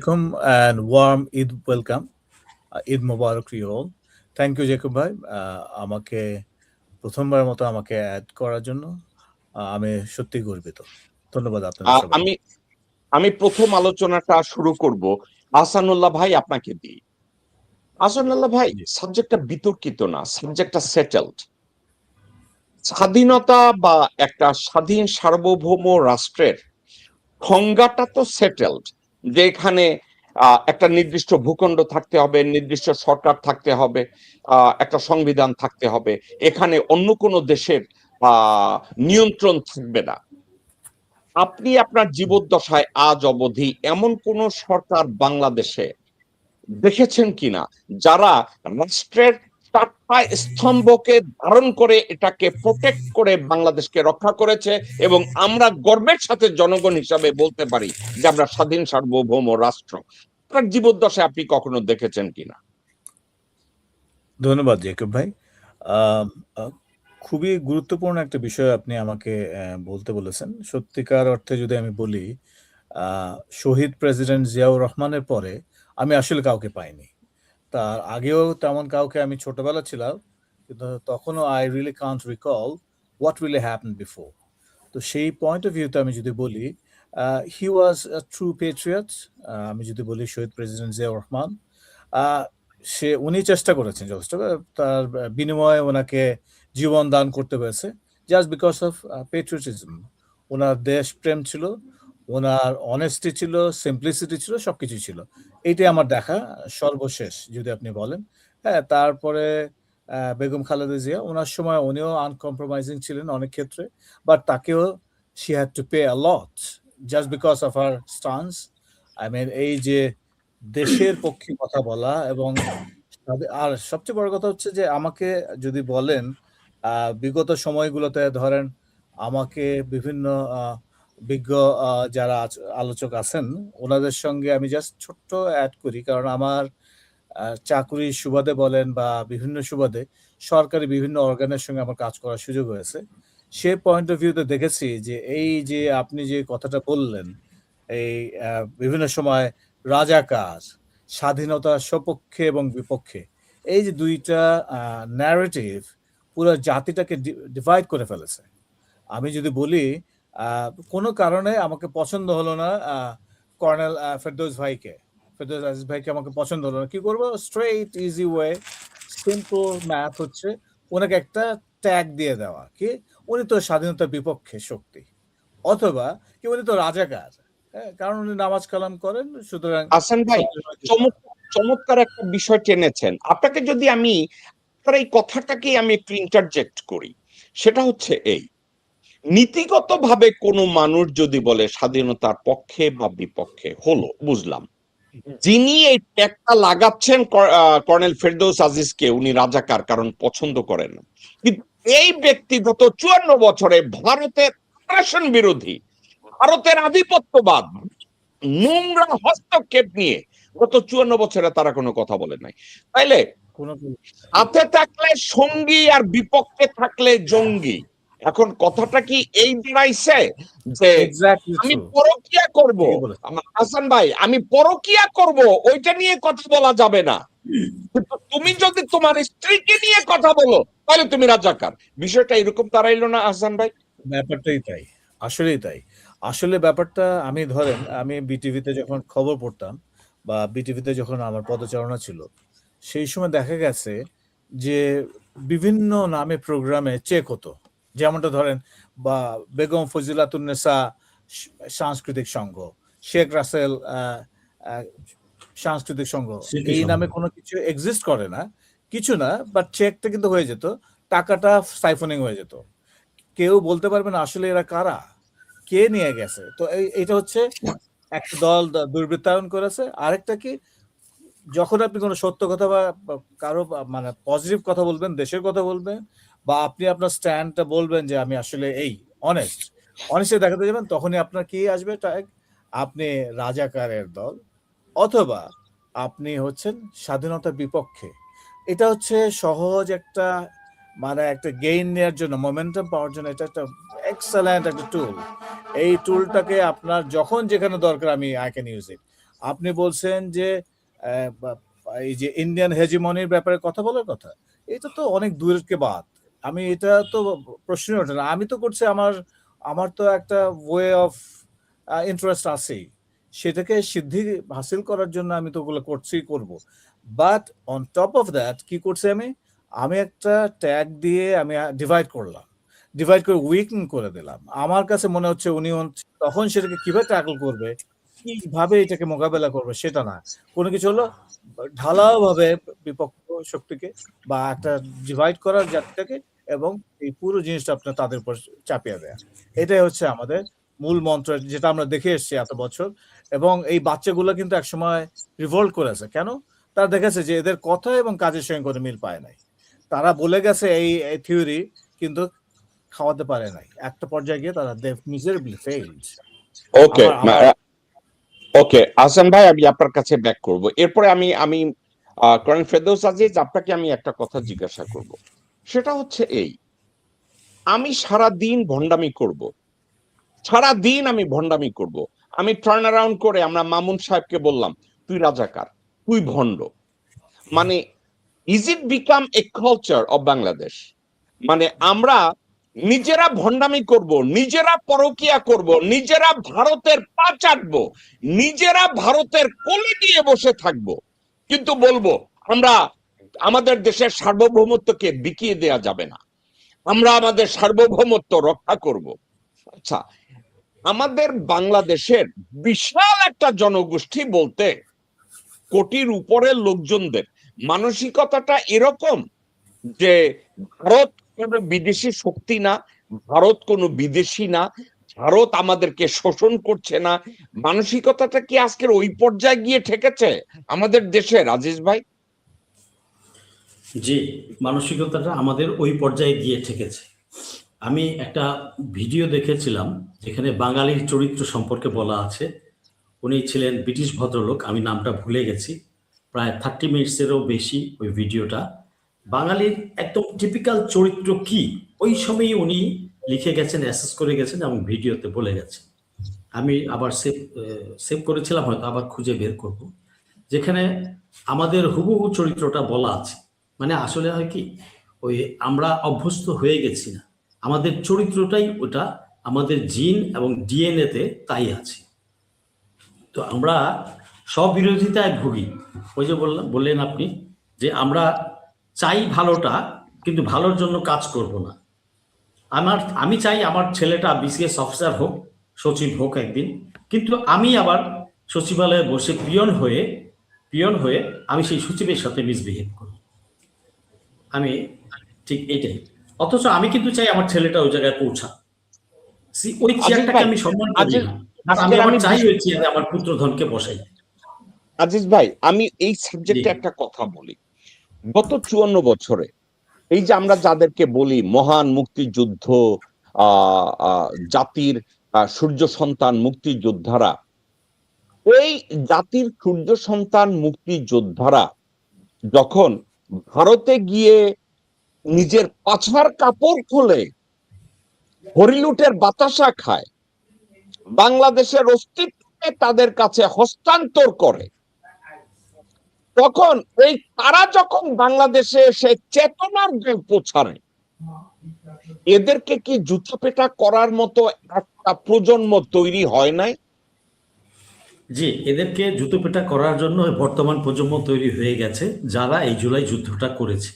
Welcome and warm Eid welcome. Eid Mubarak to you all. Thank you Jacob ভাই আমাকে প্রথমবার মতো আমাকে অ্যাড করার জন্য আমি সত্যি গর্বিত। ধন্যবাদ আপনাদের সবাইকে। আমি আমি প্রথম আলোচনাটা শুরু করব আহসানুল্লাহ ভাই আপনাকে দিয়ে। আহসানুল্লাহ ভাই, জি। সাবজেক্টটা বিতর্কিত না, সাবজেক্টটা সেটেলড। স্বাধীনতা বা একটা স্বাধীন সার্বভৌম রাষ্ট্রের সংজ্ঞাটা তো সেটেলড, যে এখানে একটা নির্দিষ্ট ভূখণ্ড থাকতে হবে, নির্দিষ্ট সরকার থাকতে হবে, একটা সংবিধান থাকতে হবে, এখানে অন্য কোনো দেশের নিয়ন্ত্রণ থাকবে না। আপনি আপনার জীবদ্দশায় আজ অবধি এমন কোন সরকার বাংলাদেশে দেখেছেন কিনা যারা রাষ্ট্রের চারটা স্তম্ভকে ধারণ করে এটাকে প্রোটেক্ট করে বাংলাদেশকে রক্ষা করেছে, এবং আমরা গর্বের সাথে জনগণ হিসাবে বলতে পারি যে আমরা স্বাধীন সার্বভৌম রাষ্ট্র? আপনার জীবদ্দশায় আপনি কখনো দেখেছেন কিনা? ধন্যবাদ জেকব ভাই। আহ, আহ, খুবই গুরুত্বপূর্ণ একটা বিষয় আপনি আমাকে বলতে বলেছেন। সত্যিকার অর্থে যদি আমি বলি, শহীদ প্রেসিডেন্ট জিয়াউর রহমানের পরে আমি আসলে কাউকে পাইনি। তার আগেও তেমন কাউকে, আমি ছোটবেলা ছিলাম কিন্তু তখনও I really can't recall what really happen before. তো সেই পয়েন্ট অফ ভিউতে আমি যদি বলি, হি ওয়াজ আ ট্রু পেট্রিয়ট। আমি যদি বলি শহীদ প্রেসিডেন্ট জিয়াউর রহমান, আহ, উনি চেষ্টা করেছেন যথেষ্ট। তার বিনিময়ে ওনাকে জীবন দান করতে হয়েছে জাস্ট বিকজ অফ পেট্রিয়টিজম। ওনার দেশপ্রেম ছিল, ওনার অনেস্টি ছিল, সিম্পলিসিটি ছিল, সবকিছু ছিল। এইটাই আমার দেখা সর্বশেষ যদি আপনি বলেন। হ্যাঁ, তারপরে বেগম খালেদা জিয়া, ওনার সময় উনিও আনকম্প্রোমাইজিং ছিলেন অনেক ক্ষেত্রে, বাট তাকেও she had to pay a lot just because of her stance. I mean, এই যে দেশের পক্ষে কথা বলা, এবং আর সবচেয়ে বড় কথা হচ্ছে যে আমাকে যদি বলেন বিগত সময়গুলোতে ধরেন, আমাকে বিভিন্ন বিজ্ঞ যারা আলোচক আছেন ওনাদের সঙ্গে আমি জাস্ট ছোট্ট অ্যাড করি, কারণ আমার চাকুরির সুবাদে বলেন বা বিভিন্ন সুবাদে সরকারি বিভিন্ন অর্গানের সঙ্গে আমার কাজ করার সুযোগ হয়েছে। সে পয়েন্ট অফ ভিউতে দেখেছি যে এই যে আপনি যে কথাটা বললেন, এই বিভিন্ন সময় রাজাকার, স্বাধীনতার সপক্ষে এবং বিপক্ষে, এই যে দুইটা ন্যারেটিভ পুরো জাতিটাকে ডিভাইড করে ফেলেছে। আমি যদি বলি, কোনো কারণে আমাকে পছন্দ হলো না কর্নেল ফেরদৌস ভাইকে, ফেরদৌস আজিজ ভাইকে আমাকে পছন্দ হলো না। কি করবো? Straight easy way, simple math হচ্ছে ওনাকে একটা ট্যাগ দিয়ে দেওয়া, কি উনি তো স্বাধীনতার বিপক্ষে শক্তি, অথবা কি উনি তো রাজাকার। হ্যাঁ, কারণ উনি নামাজ কালাম করেন, সুতরাং আহসান ভাই, চমৎকার একটা বিষয় টেনেছেন। আপনাকে যদি আমি আপনার এই কথাটাকে আমি একটু ইন্টারজেক্ট করি, সেটা হচ্ছে এই: নীতিগতভাবে কোনো মানুষ যদি বলে স্বাধীনতার পক্ষে বা বিপক্ষে, হলো বুঝলাম, যিনি এই ট্যাগটা লাগাচ্ছেন কর্নেল ফেরদৌস আজিজকে, উনি রাজাকার কারণ পছন্দ করেন না। কিন্তু এই ব্যক্তি গত 54 বছরে ভারতের আগ্রাসন বিরোধী, ভারতের আধিপত্যবাদ, নোংরা হস্তক্ষেপ নিয়ে গত 54 বছরে তারা কোনো কথা বলে নাই। তাইলে কোনো হাতে থাকলে সঙ্গী আর বিপক্ষে থাকলে জঙ্গি। এখন কথাটা কি এই দাঁড়াইছে যে এক্স্যাক্টলি আমি ট্রু, পরকিয়া করব, ঠিকই বলেছেন। হাসান ভাই, আমি পরকিয়া করব, ওইটা নিয়ে কথা বলা যাবে না, কিন্তু তুমি যদি তোমার স্ত্রীকে নিয়ে কথা বলো তাহলে তুমি রাজাকার। বিষয়টা এরকম দাঁড়াইলো না হাসান ভাই? ব্যাপারটাই তাই, আসলেই তাই। আসলে ব্যাপারটা, আমি ধরেন আমি বিটিভিতে যখন খবর পড়তাম বা বিটিভিতে যখন আমার পদচারণা ছিল, সেই সময় দেখা গেছে যে বিভিন্ন নামে প্রোগ্রামে চেক হতো। যেমনটা ধরেন, বা বেগম ফজিলাতুন্নেসা সাংস্কৃতিক সংঘ, শেখ রাসেল আহ, সাংস্কৃতিক সংঘ, এই নামে কোনো কিছু এক্সিস্ট করে না, কিছু না, বাট চেকটা কিন্তু হয়ে যেত, টাকাটা সাইফনিং হয়ে যেত। কেউ বলতে পারবে না আসলে এরা কারা, কে নিয়ে গেছে। তো এইটা হচ্ছে একটা দল দুর্বৃত্তায়ন করেছে। আরেকটা কি, যখন আপনি কোনো সত্য কথা বা কারো মানে পজিটিভ কথা বলবেন, দেশের কথা বলবেন, বা আপনি আপনার স্ট্যান্ডটা বলবেন যে আমি আসলে এই অনেস্ট দেখাতে যাবেন, তখনই আপনার কি আসবে ট্যাগ, আপনি রাজাকারের দল, অথবা আপনি হচ্ছেন স্বাধীনতার বিপক্ষে। এটা হচ্ছে সহজ একটা, মানে একটা গেইন নেওয়ার জন্য, মোমেন্টাম পাওয়ার জন্য এটা একটা এক্সেলেন্ট একটা টুল। এই টুলটাকে আপনার যখন যেখানে দরকার আমি আই ক্যান ইউজ ইট। আপনি বলছেন যে এই যে ইন্ডিয়ান হেজিমনির ব্যাপারে কথা বলার কথা, এটা তো অনেক দূরের কে বাত। আমি এটা তো প্রশ্নই ওঠে না। আমি তো করছি আমার আমার তো একটা ওয়ে অফ ইন্টারেস্ট আছেই, সেটাকে সিদ্ধি হাসিল করার জন্য আমি তো ওগুলো করব। But on top of that কি করছি আমি, আমি একটা ট্যাগ দিয়ে আমি ডিভাইড করলাম, ডিভাইড করে উইকেন করে দিলাম। আমার কাছে মনে হচ্ছে উনি তখন সেটাকে কিভাবে ট্যাকল করবে, কিভাবে এটাকে মোকাবেলা করবে সেটা না, কোনো কিছু হলো ঢালাও ভাবে বিপক্ষ শক্তিকে বা একটা ডিভাইড করার জাতিটাকে, এবং এই পুরো জিনিসটা আপনার তাদের উপর চাপিয়ে দেয়া। এটাই হচ্ছে আমাদের মূল মন্ত্র, যেটা আমরা দেখে এসেছি এত বছর। এবং এই বাচ্চাগুলো কিন্তু একসময় রিভল্ট করেছে। কেন? তারা দেখেছে যে এদের কথা এবং কাজের সঙ্গে কোনো মিল পায় নাই। তারা বলে গেছে এই থিওরি, কিন্তু খাওয়াতে পারে নাই। একটা পর্যায়ে গিয়ে তারা দে মিজারেবলি ফেইলড। ওকে আমার ওকে আহসান ভাই, আমি আপনার কাছে ব্যাক করব। এরপরে আমি আমি করেন ফেরদৌস আজিজ, আপনাকে আমি একটা কথা জিজ্ঞাসা করব। সেটা হচ্ছে এই, আমি সারা দিন ভণ্ডামি করব, সারা দিন আমি ভণ্ডামি করব। আমি টার্ন অ্যারাউন্ড করে আমরা মামুন সাহেবকে বললাম, তুই রাজাকার, তুই ভণ্ড। মানে is it become a culture of Bangladesh? মানে আমরা নিজেরা ভণ্ডামি করব, নিজেরা পরকিয়া করব, নিজেরা ভারতের পা চাটবো, নিজেরা ভারতের কোলে দিয়ে বসে থাকব, কিন্তু বলবো আমরা আমাদের দেশের সার্বভৌমত্বকে বিকিয়ে দেয়া যাবে না, আমরা আমাদের সার্বভৌমত্ব রক্ষা করব। আচ্ছা, আমাদের বাংলাদেশের বিশাল একটা জনগোষ্ঠী বলতে কোটির উপরের লোকজনদের মানসিকতাটা এরকম যে ভারত কোনো বিদেশি শক্তি না, ভারত কোনো বিদেশি না, ভারত আমাদেরকে শোষণ করছে না। মানসিকতাটা কি আজকের ওই পর্যায়ে গিয়ে ঠেকেছে আমাদের দেশে, রাজেশ ভাই? জি, মানসিকতাটা আমাদের ওই পর্যায়ে গিয়ে ঠেকেছে। আমি একটা ভিডিও দেখেছিলাম যেখানে বাঙালির চরিত্র সম্পর্কে বলা আছে। উনি ছিলেন ব্রিটিশ ভদ্রলোক, আমি নামটা ভুলে গেছি। প্রায় 30 মিনিটসেরও বেশি ওই ভিডিওটা। বাঙালির একদম টিপিক্যাল চরিত্র কি ওই সময়ই উনি লিখে গেছেন, অ্যাসেস করে গেছেন এবং ভিডিওতে বলে গেছেন। আমি আবার সেভ করেছিলাম, হয়তো আবার খুঁজে বের করব, যেখানে আমাদের হুবহু চরিত্রটা বলা আছে। মানে আসলে হয় কি, ওই আমরা অভ্যস্ত হয়ে গেছি না, আমাদের চরিত্রটাই ওটা, আমাদের জিন এবং ডিএনএতে তাই আছে। তো আমরা স্ববিরোধিতায় ভুগি। ওই যে বললেন আপনি যে আমরা চাই ভালোটা, কিন্তু ভালোর জন্য কাজ করব না। আমি চাই আমার ছেলেটা বিসিএস অফিসার হোক, সচিব হোক একদিন, কিন্তু আমি আবার সচিবালয়ে বসে পিয়ন হয়ে আমি সেই সচিবের সাথে মিসবিহেভ করি। আমি ঠিক এটাই। অথচ আমি কিন্তু চাই আমার ছেলেটা ওই জায়গায় পৌঁছা। ওই আজিজ চেয়ারটাকে ভাই, আমি সম্মান করি আজিজ না, আমি আজকের আবার আমি চাই ওই চেয়ারে আমার পুত্রধনকে বসাই। আজিজ ভাই, আমি এই জি সাবজেক্টে একটা কথা বলি। গত 54 বছরে এই যে আমরা যাদেরকে বলি মহান মুক্তিযুদ্ধ, জাতির সূর্য সন্তান মুক্তিযোদ্ধারা, এই জাতির সূর্য সন্তান মুক্তিযোদ্ধারা যখন ভারতে গিয়ে নিজের পাছার কাপড় খুলে হরিলুটের বাতাসা খায়, বাংলাদেশের অস্তিত্বকে তাদের কাছে হস্তান্তর করে, তখন এই তারা যখন বাংলাদেশে এসে চেতনার গল্প ছাড়ে, এদেরকে কি জুতাপেটা করার মতো একটা প্রজন্ম তৈরি হয় নাই? জি, এদেরকে জুতোপেটা করার জন্য বর্তমান প্রজন্ম তৈরি হয়ে গেছে, যারা এই জুলাই যুদ্ধটা করেছে।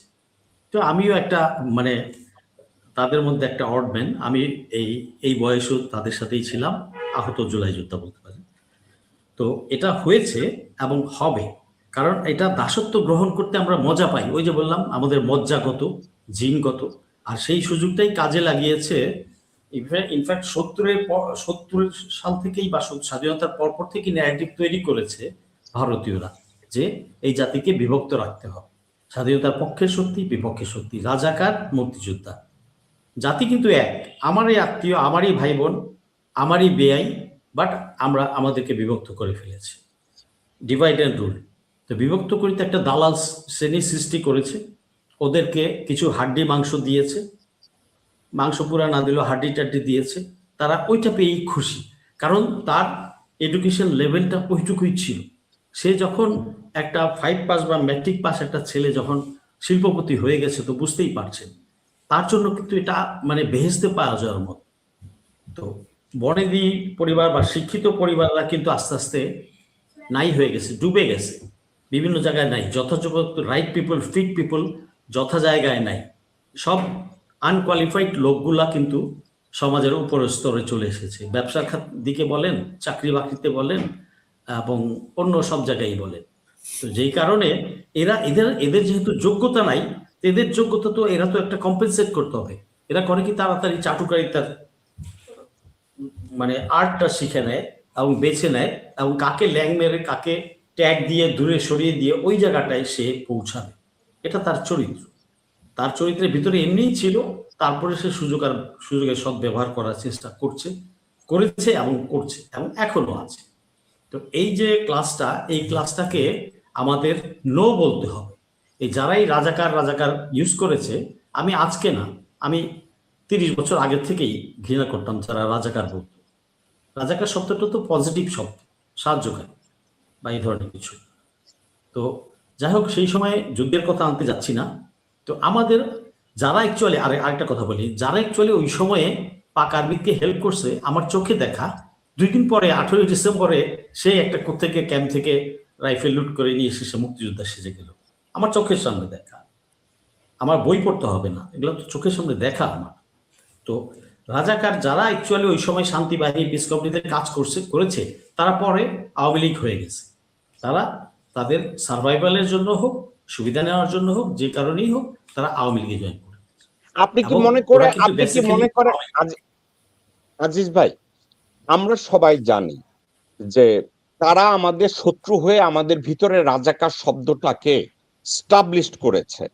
তো আমিও একটা মানে তাদের মধ্যে একটা অডম্যান। আমি এই এই বয়সেও তাদের সাথেই ছিলাম, আহত জুলাই যোদ্ধা বলতে পারি। তো এটা হয়েছে এবং হবে, কারণ এটা দাসত্ব গ্রহণ করতে আমরা মজা পাই। ওই যে বললাম, আমাদের মজ্জাগত, জিনগত, আর সেই সুযোগটাই কাজে লাগিয়েছে। ইনফ্যাক্ট 70 সাল থেকেই বা স্বাধীনতার পরপর থেকে ন্যারেটিভ তৈরি করেছে ভারতীয়রা যে এই জাতিকে বিভক্ত রাখতে হবে। স্বাধীনতার পক্ষে শক্তি, বিপক্ষে শক্তি, রাজাকার, মুক্তিযোদ্ধা। জাতি কিন্তু এক, আমারই আত্মীয়, আমারই ভাই বোন, আমারই বেয়াই, বাট আমরা আমাদেরকে বিভক্ত করে ফেলেছি। Divide and rule. তো বিভক্ত করিতে একটা দালাল শ্রেণী সৃষ্টি করেছে, ওদেরকে কিছু হাড্ডি মাংস দিয়েছে, মাংস পুরা না দিলেও হাড্ডি টাড্ডি দিয়েছে, তারা ওইটা পেয়েই খুশি, কারণ তার এডুকেশন লেভেলটা ওইটুকুই ছিল। সে যখন একটা 5 পাস বা ম্যাট্রিক পাস একটা ছেলে যখন শিল্পপতি হয়ে গেছে, তো বুঝতেই পারছেন তার জন্য কিন্তু এটা মানে বেহেশতে পাওয়া যাওয়ার মতো। তো বনেদি পরিবার বা শিক্ষিত পরিবাররা কিন্তু আস্তে আস্তে নাই হয়ে গেছে, ডুবে গেছে, বিভিন্ন জায়গায় নাই, যথাযোগ্য রাইট পিপল, ফিট পিপল যথা জায়গায় নাই। সব আনকোয়ালিফাইড লোকগুলা কিন্তু সমাজের উপরের স্তরে চলে এসেছে, ব্যবসার দিকে বলেন, চাকরি বাকরিতে বলেন, এবং অন্য সব জায়গায় বলেন। তো যেই কারণে এদের এদের যেহেতু যোগ্যতা নাই, এদের যোগ্যতা তো এরা তো একটা কম্পেনসেট করতে হবে। এরা করে কি তাড়াতাড়ি চাটুকারিতার মানে আর্টটা শিখে নেয় এবং বেছে নেয়, এবং কাকে ল্যাং মেরে কাকে ট্যাগ দিয়ে দূরে সরিয়ে দিয়ে ওই জায়গাটায় সে পৌঁছাবে। এটা তার চরিত্র, তার চরিত্রের ভিতরে এমনিই ছিল। তারপরে সে সুযোগের সদ্ব্যবহার করার চেষ্টা করেছে এবং করছে এবং এখনো আছে। তো এই যে ক্লাসটা, এই ক্লাসটাকে আমাদের নো বলতে হবে। এই যারাই রাজাকার রাজাকার ইউজ করেছে, আমি আজকে না, আমি 30 বছর আগের থেকেই ঘৃণা করতাম যারা রাজাকার বলতো। রাজাকার শব্দটা তো পজিটিভ শব্দ, সাহায্যকারী বা এই ধরনের কিছু। তো যাই হোক, সেই সময় যুদ্ধের কথা আনতে যাচ্ছি না। তো আমাদের যারা অ্যাকচুয়ালি, আরেকটা কথা বলি, যারা অ্যাকচুয়ালি ওই সময়ে পাক আর্মিকে হেল্প করছে, আমার চোখে দেখা 2 দিন পরে 18ই ডিসেম্বরে সে একটা কোত্থেকে ক্যাম্প থেকে রাইফেল লুট করে নিয়ে এসে সে মুক্তিযোদ্ধা সেজে গেল। আমার চোখের সামনে দেখা, আমার বই পড়তে হবে না, এগুলো তো চোখের সামনে দেখা আমার। তো রাজাকার যারা অ্যাকচুয়ালি ওই সময় শান্তি বাহিনী পিস কোম্পানিতে কাজ করেছে, তারা পরে আওয়ামী লীগ হয়ে গেছে। তারা তাদের সার্ভাইভালের জন্য হোক, সুবিধা নেওয়ার জন্য হোক, যে কারণেই হোক, তারা আওয়ামী লীগে জয়েন করে। আপনি কি মনে করেন আজিজ ভাই, আমরা সবাই জানি যে তারা আমাদের শত্রু হয়ে আমাদের ভিতরে রাজাকার শব্দটাকে স্টাবলিশ করেছে,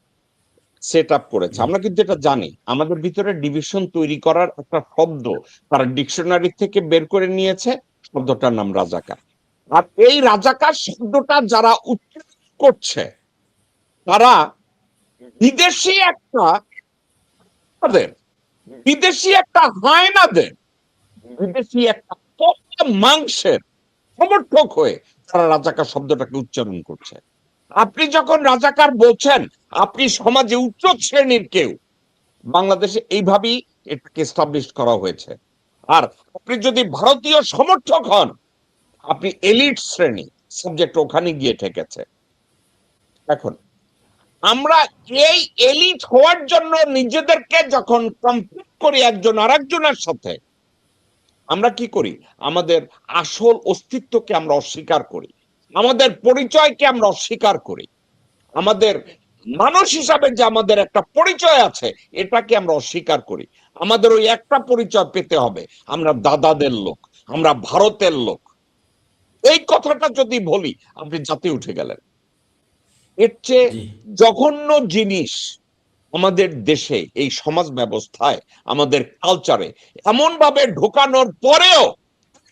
সেট আপ করেছে। আমরা কিন্তু এটা জানি, আমাদের ভিতরে ডিভিশন তৈরি করার একটা শব্দ তারা ডিকশনারি থেকে বের করে নিয়েছে, শব্দটার নাম রাজাকার। আর এই রাজাকার শব্দটা যারা উচ্চারণ করছে, তারা বিদেশি একটা হায়নাদের, বিদেশি একটা মাংসের সমর্থক হয়ে তারা রাজাকার শব্দটাকে উচ্চারণ করছে। আপনি যখন রাজাকার বলছেন, আপনি সমাজে উচ্চ শ্রেণীর কেউ, বাংলাদেশে এইভাবেই এটাকে এস্টাবলিশ করা হয়েছে। আর আপনি যদি ভারতীয় সমর্থক হন, আপনি এলিট শ্রেণী, সাবজেক্ট ওখানে গিয়ে ঠেকেছে। এখন আমরা এই এলিট হওয়ার জন্য নিজেদেরকে যখন কম্পিট করি একজন আরেকজনের সাথে, আমরা কি করি? আমাদের আসল অস্তিত্বকে আমরা অস্বীকার করি, আমাদের পরিচয়কে আমরা অস্বীকার করি, আমাদের মানুষ হিসাবে যে আমাদের একটা পরিচয় আছে এটাকে আমরা অস্বীকার করি। আমাদের ওই একটা পরিচয় পেতে হবে, আমরা দাদাদের লোক, আমরা ভারতের লোক। এই কথাটা যদি বলি, আপনি জাতি উঠে গেলেন। এর চেয়ে জঘন্য জিনিস আমাদের দেশে, এই সমাজ ব্যবস্থায়, আমাদের কালচারে এমন ভাবে ঢোকানোর পরেও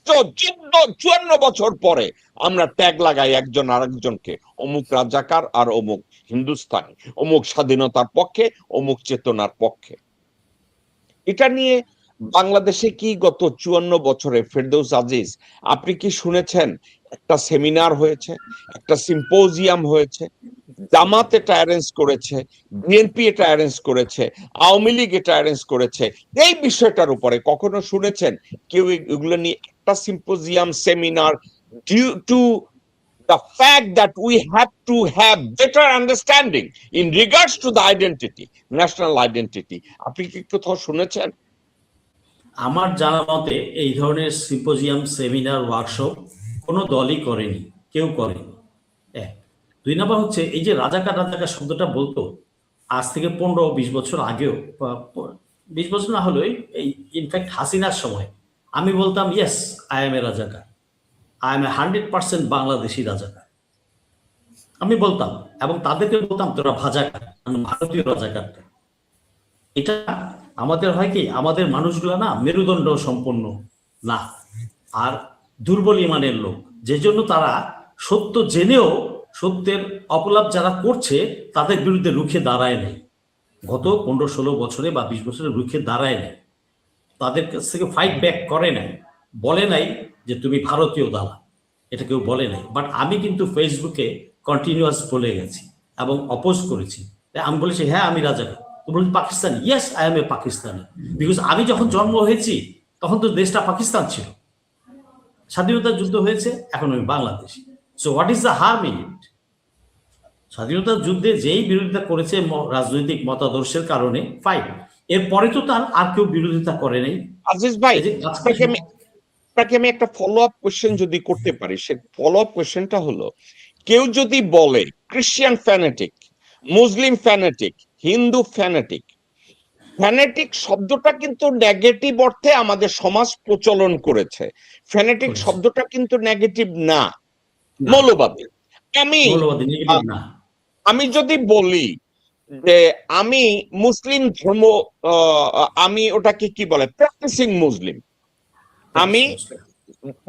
54 বছর পরে আমরা ট্যাগ লাগাই একজন আরেকজনকে, অমুক রাজাকার আর অমুক হিন্দুস্তানি, অমুক স্বাধীনতার পক্ষে, অমুক চেতনার পক্ষে। এটা নিয়ে বাংলাদেশে কি গত 54 বছরে, ফেরদৌস আজিজ, আপনি কি শুনেছেন একটা সেমিনার হয়েছে, একটা সিম্পোজিয়াম হয়েছে, জামাত এটা অ্যারেঞ্জ করেছে, বিএনপি এটা অ্যারেঞ্জ করেছে, আওয়ামী লীগ এটা অ্যারেঞ্জ করেছে, এই বিষয়টার উপরে কখনো শুনেছেন কেউ এগুলো নিয়ে একটা symposium, seminar, due to the fact that we have to have better understanding in regards to the identity, national identity? আপনি কি কোথাও শুনেছেন? আমার জানা মতে এই ধরনের সিম্পোজিয়াম, সেমিনার, ওয়ার্কশপ কোনো দলই করেনি, কেউ করেনি। 1 2 নাম্বার হচ্ছে, এই যে রাজাকার রাজাকার শব্দটা বলতো আজ থেকে 15-20 বছর আগেও, 20 বছর না হলেও এই ইনফ্যাক্ট হাসিনার সময় আমি বলতাম ইয়েস আই এম এ রাজাকার, আই এম এ 100% বাংলাদেশি রাজাকার, আমি বলতাম। এবং তাদেরকে বলতাম তোরা ভাজাকার, ভারতীয় রাজাকারটা। এটা আমাদের হয় কি, আমাদের মানুষগুলো না মেরুদণ্ড সম্পন্ন না, আর দুর্বল ইমানের লোক, যে জন্য তারা সত্য জেনেও সত্যের অপলাপ যারা করছে তাদের বিরুদ্ধে রুখে দাঁড়ায় নেই। গত 15-16 বছরে বা 20 বছরে রুখে দাঁড়ায় নেই, তাদের কাছ থেকে ফাইট ব্যাক করে নাই, বলে নাই যে তুমি ভারতীয় দালাল। এটা কেউ বলে নাই, বাট আমি কিন্তু ফেসবুকে কন্টিনিউয়াস বলে গেছি এবং অপোজ করেছি। তাই আমি বলেছি হ্যাঁ আমি রাজাকার। তো বলছি Pakistani, yes I M A Pakistani, because আমি যখন জন্ম হয়েছি তখন তো দেশটা পাকিস্তান ছিল, স্বাধীনতা যুদ্ধ হয়েছে, এখন আমি Bangladeshi. So what is the harm in it? স্বাধীনতা যুদ্ধে যেই বিরোধিতা করেছে রাজনৈতিক মতাদর্শের কারণে, ফাইন, এরপরে তো তার আর কেউ বিরোধিতা করে নাই। আজিজ ভাই, এই যে আপনাকে আমি একটা ফলো আপ কোশ্চেন যদি করতে পারি, সে ফলো আপ কোশ্চেনটা হলো, কেউ যদি বলে ক্রিশ্চিয়ান ফ্যানেটিক, মুসলিম ফ্যানেটিক, হিন্দু ফ্যানেটিক, ফ্যানেটিক শব্দটা কিন্তু নেগেটিভ অর্থে আমাদের সমাজ প্রচলন করেছে। ফ্যানেটিক শব্দটা কিন্তু নেগেটিভ না, মৌলবাদী। আমি মৌলবাদী নেগেটিভ না। আমি যদি বলি যে আমি মুসলিম ধর্ম, আমি ওটাকে কি বলে, প্র্যাকটিসিং মুসলিম, আমি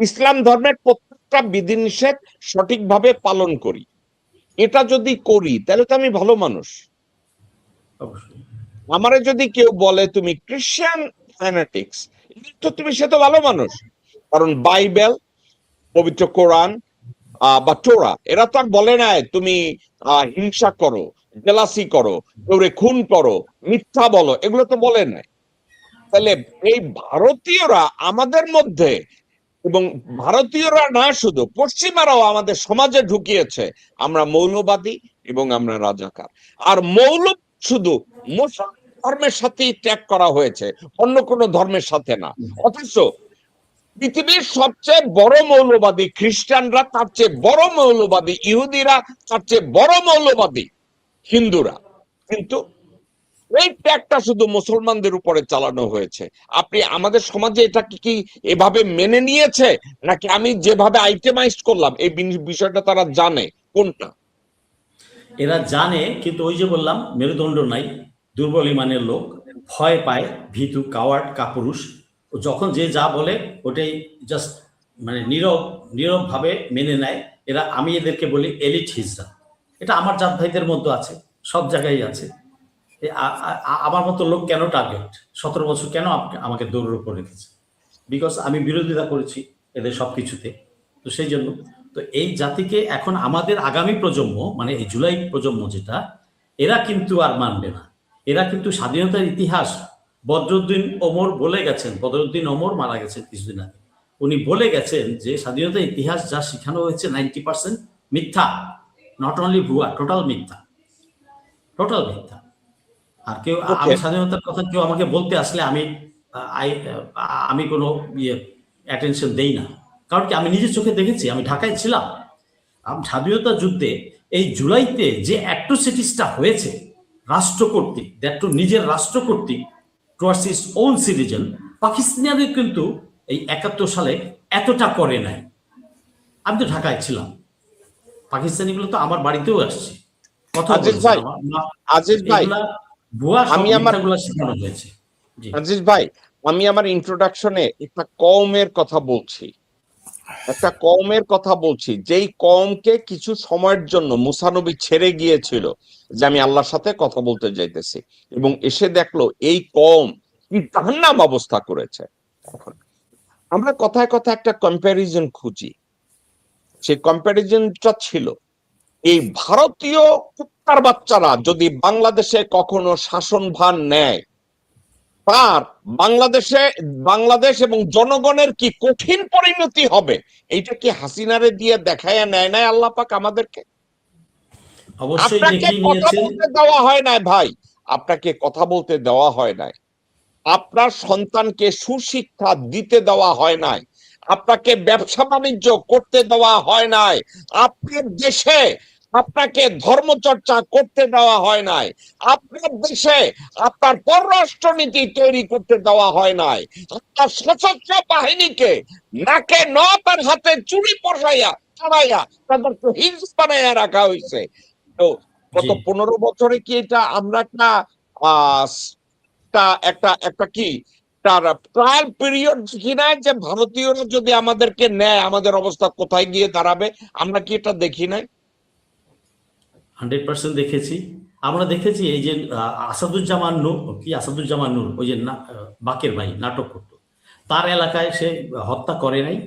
ইসলাম ধর্মের প্রত্যেকটা বিধিনিষেধ সঠিকভাবে পালন করি, এটা যদি করি তাহলে তো আমি ভালো মানুষ। অবশ্যই। আমারে যদি কেউ বলে তুমি ক্রিশ্চিয়ান ফ্যানাটিক্স, তো তুমি সে তো ভালো মানুষ, কারণ বাইবেল, পবিত্র কোরআন বা টোরা, এরা তো আর বলে নাই তুমি হিংসা করো, জেলাসি করো, কেউরে খুন করো, মিথ্যা বলো, এগুলো তো বলে নাই। তাহলে এই ভারতীয়রা আমাদের মধ্যে, এবং ভারতীয়রা না শুধু পশ্চিমারাও আমাদের সমাজে ঢুকিয়েছে আমরা মৌলবাদী এবং আমরা রাজাকার। আর মৌল শুধু মুসলমান ধর্মের সাথেই ত্যাগ করা হয়েছে, অন্য কোনো ধর্মের সাথে না। অথচ পৃথিবীর সবচেয়ে বড় মৌলবাদী খ্রিস্টানরা, তার চেয়ে বড় মৌলবাদী ইহুদিরা, তার চেয়ে বড় মৌলবাদী হিন্দুরা, কিন্তু এই ট্যাগটা শুধু মুসলমানদের উপরে চালানো হয়েছে। আপনি আমাদের সমাজে এটা কি এভাবে মেনে নিয়েছে, নাকি আমি যেভাবে আইটেমাইজ করলাম এই বিষয়টা তারা জানে কোনটা? এরা জানে, কিন্তু ওই যে বললাম মেরুদণ্ড নাই, দুর্বল ইমানের লোক, ভয় পায়, ভীতু, কাওয়ার্ড, কাপুরুষ, ও যখন যে যা বলে ওটাই জাস্ট মানে নীরব ভাবে মেনে নেয় এরা। আমি এদেরকে বলি এলিট হিজড়া। এটা আমার জাত ভাইদের মধ্যে আছে, সব জায়গায় আছে। আমার মতো লোক কেন টার্গেট, 17 বছর কেন আমাকে দৌড়ের উপর রেখেছে? বিকজ আমি বিরোধিতা করেছি এদের সবকিছুতে। তো সেই জন্য তো এই জাতিকে এখন আমাদের আগামী প্রজন্ম, মানে এই জুলাই প্রজন্ম যেটা, এরা কিন্তু আর মানবে না। এরা কিন্তু স্বাধীনতার ইতিহাস, বদরুদ্দিন ওমর বলে গেছেন, বদরুদ্দিন ওমর মারা গেছেন কিছুদিন আগে, উনি বলে গেছেন যে স্বাধীনতার ইতিহাস যা শেখানো হয়েছে 90% মিথ্যা, নট অনলি ভুয়া, টোটাল মিথ্যা, টোটাল মিথ্যা। আর কেউ আমি স্বাধীনতার কথা কেউ আমাকে বলতে আসলে আমি কোনো অ্যাটেনশন দেই না। কারণ কি, আমি নিজের চোখে দেখেছি, আমি ঢাকায় ছিলাম। স্বাধীনতা যুদ্ধে এই জুলাইতে যে অ্যাট্রোসিটিসটা হয়েছে রাষ্ট্র কর্তৃক, দ্যাট নিজের রাষ্ট্র কর্তৃক টুয়ার্ডস ইটস ওন সিটিজেন, পাকিস্তানিদের কিন্তু এই 71 সালে এতটা করে নাই। আমি তো ঢাকায় ছিলাম, পাকিস্তানিগুলো তো আমার বাড়িতেও আসছে, কথা বলেছে। আজিজ ভাই, ভুয়া সব মিথ্যাগুলো শেখানো হয়েছে। আজিজ ভাই, আমি আমার ইন্ট্রোডাকশনে একটা কওমের কথা বলছি, একটা কওমের কথা বলছি, যেই কওমকে কিছু সময়ের জন্য মুসা নবী ছেড়ে গিয়েছিল যে আমি আল্লাহর সাথে কথা বলতে যাইতেছি, এবং এসে দেখলো এই কওম কি জাহান্নাম অবস্থা করেছে। এখন আমরা কথায় কথা একটা কম্প্যারিজন খুঁজি, সেই কম্প্যারিজনটা ছিল এই ভারতীয় কুত্তার বাচ্চারা যদি বাংলাদেশে কখনো শাসনভার নেয়, তার বাংলাদেশ এবং জনগণের কি কঠিন পরিণতি হবে, এইটা কি হাসিনারে দিয়ে দেখায় নেয় নাই আল্লাহ পাক আমাদেরকে? আপনাকে কথা বলতে দেওয়া হয় নাই ভাই, আপনাকে কথা বলতে দেওয়া হয় নাই, আপনার সন্তানকে সুশিক্ষা দিতে দেওয়া হয় নাই, আপনাকে ব্যবসা বাণিজ্য করতে দেওয়া হয় নাই, আপনার দেশে আপনাকে ধর্মচর্চা করতে দেওয়া হয় নাই, আপনার দেশে আপনার পররাষ্ট্রনীতি তৈরি করতে দেওয়া হয় নাই, আপনার সশস্ত্র বাহিনীকে নাকে নখ আর হাতে চুরি পশাইয়া চড়াইয়া তাদেরকে হিংস বানাইয়া রাখা হয়েছে। তো গত 15 বছরে কি এটা আমরা একটা কি তার ট্রায়াল পিরিয়ড দেখি নাই যে ভারতীয়রা যদি আমাদেরকে নেয় আমাদের অবস্থা কোথায় গিয়ে দাঁড়াবে? আমরা কি এটা দেখি নাই? 100% দেখেছি। আমরা দেখেছি এই যে আসাদুজ্জামান নূর, ওই যে বাকের ভাই নাটক করতো, তার এলাকায় সে হত্যা করে নাই,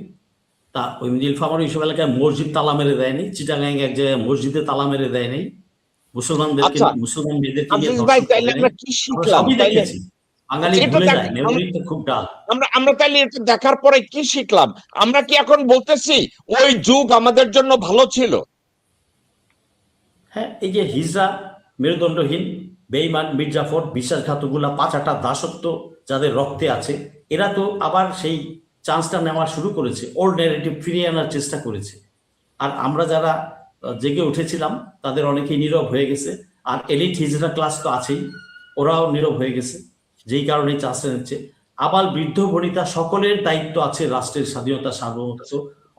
তা ওই নীলফামারী ইউসুফ এলাকায় মসজিদ তালা মেরে দেয়নি, চিটাগাং এক জায়গায় মসজিদে তালা মেরে দেয় নাই, মুসলমান মেয়েদেরকে নিয়ে আজিজ ভাই, ধর্ষণ তাইলে করে নাই। আমরা কি আমরা শিখলাম? সবই তাইলে দেখেছি। বাঙালি এটা ভুলে দেখ, যায়, মেমোরি তো খুব ডাল। আমরা তাইলে এটা দেখার পরে কি শিখলাম? আমরা কি এখন বলতেছি ওই যুগ আমাদের জন্য ভালো ছিল? হ্যাঁ, এই যে হিজড়া, মেরুদণ্ডহীন, বেঈমান, মির্জাফর, বিশ্বাসঘাতকগুলা, পাঁচাটা দাসত্ব যাদের রক্তে আছে, এরা তো আবার সেই চান্সটা নেওয়া শুরু করেছে, ওল্ড ন্যারেটিভ ফিরিয়ে আনার চেষ্টা করেছে। আর আমরা যারা জেগে উঠেছিলাম তাদের অনেকেই নীরব হয়ে গেছে। আর এলিট হিজড়া ক্লাস তো আছেই, ওরাও নীরব হয়ে গেছে, যেই কারণে চান্সটা নিচ্ছে। আবার বৃদ্ধ বনিতা সকলের দায়িত্ব আছে রাষ্ট্রের স্বাধীনতা সার্বভৌমত্ব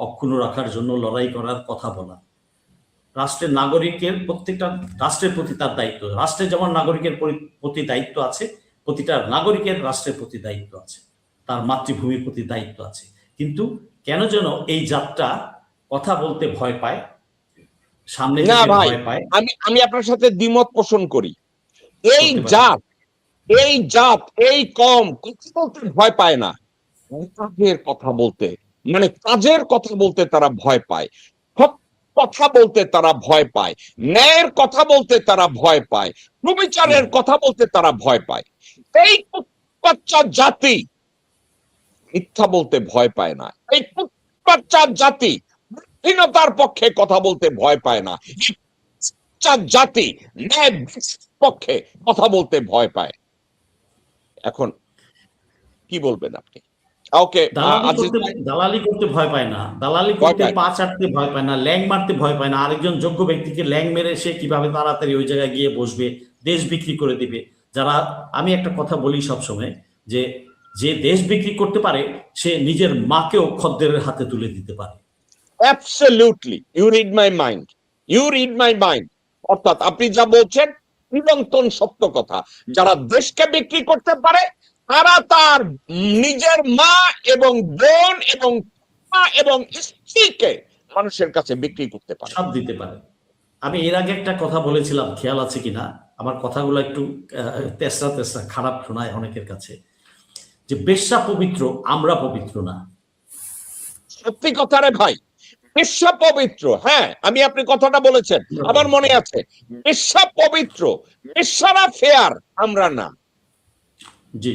অক্ষুণ্ণ রাখার জন্য লড়াই করার, কথা বলা। রাষ্ট্রের নাগরিকের, প্রত্যেকটা রাষ্ট্রের প্রতি তার দায়িত্ব। রাষ্ট্রের যেমন নাগরিকের প্রতি দায়িত্ব আছে, প্রতিটা নাগরিকের রাষ্ট্রের প্রতি দায়িত্ব আছে, তার মাতৃভূমির প্রতি দায়িত্ব আছে। কিন্তু কেন যেন এই জাতটা কথা বলতে ভয় পায়, সামনে না যেতে ভাই, ভয় পায়। আমি আপনার সাথে দ্বিমত পোষণ করি। এই করতে পারে। জাত, এই কম কথা বলতে ভয় পায় না, কাজের কথা বলতে, মানে কাজের কথা বলতে তারা ভয় পায়, হক কথা বলতে তারা ভয় পায়, ন্যায়ের কথা বলতে তারা ভয় পায়, সুবিচারের কথা বলতে তারা ভয় পায়। এই বাচ্চা জাতি মিথ্যা বলতে ভয় পায় না। এই বাচ্চা জাতি স্বাধীনতার পক্ষে কথা বলতে ভয় পায় না। এই বাচ্চা জাতি ন্যায় পক্ষে কথা বলতে ভয় পায়। এখন কি বলবেন আপনি? ওকে, দালালি করতে ভয় পায় না, দালালি করতে পা চাটতে ভয় পায় না, ল্যাং মারতে ভয় পায় না। আরেকজন যোগ্য ব্যক্তিকে ল্যাং মেরে সে কিভাবে তাড়াতাড়ি ওই জায়গায় গিয়ে বসবে, দেশ বিক্রি করে দিবে। যারা, আমি একটা কথা বলি সবসময়, যে যে দেশ বিক্রি করতে পারে সে নিজের মাকেও খদ্দেরের হাতে তুলে দিতে পারে। Absolutely, you read my mind. অর্থাৎ আপনি যা বলছেন চিরন্তন সত্য কথা। যারা দেশকে বিক্রি করতে পারে তারা তার নিজের মা এবং বোন এবং স্ত্রীকে মানুষের কাছে বিক্রি করতে পারে, সব দিতে পারে। আমি এর আগে একটা কথা বলেছিলাম, খেয়াল আছে কিনা, আমার কথাগুলো একটু তেসরা খারাপ শোনায় অনেকের কাছে, যে বেশ্যা পবিত্র, আমরা পবিত্র না। সত্যি কথা রে ভাই, বেশ্যা পবিত্র। হ্যাঁ, আপনি কথাটা বলেছেন, আমার মনে আছে। বেশ্যা পবিত্র, বেশ্যারা ফেয়ার, আমরা না। জি,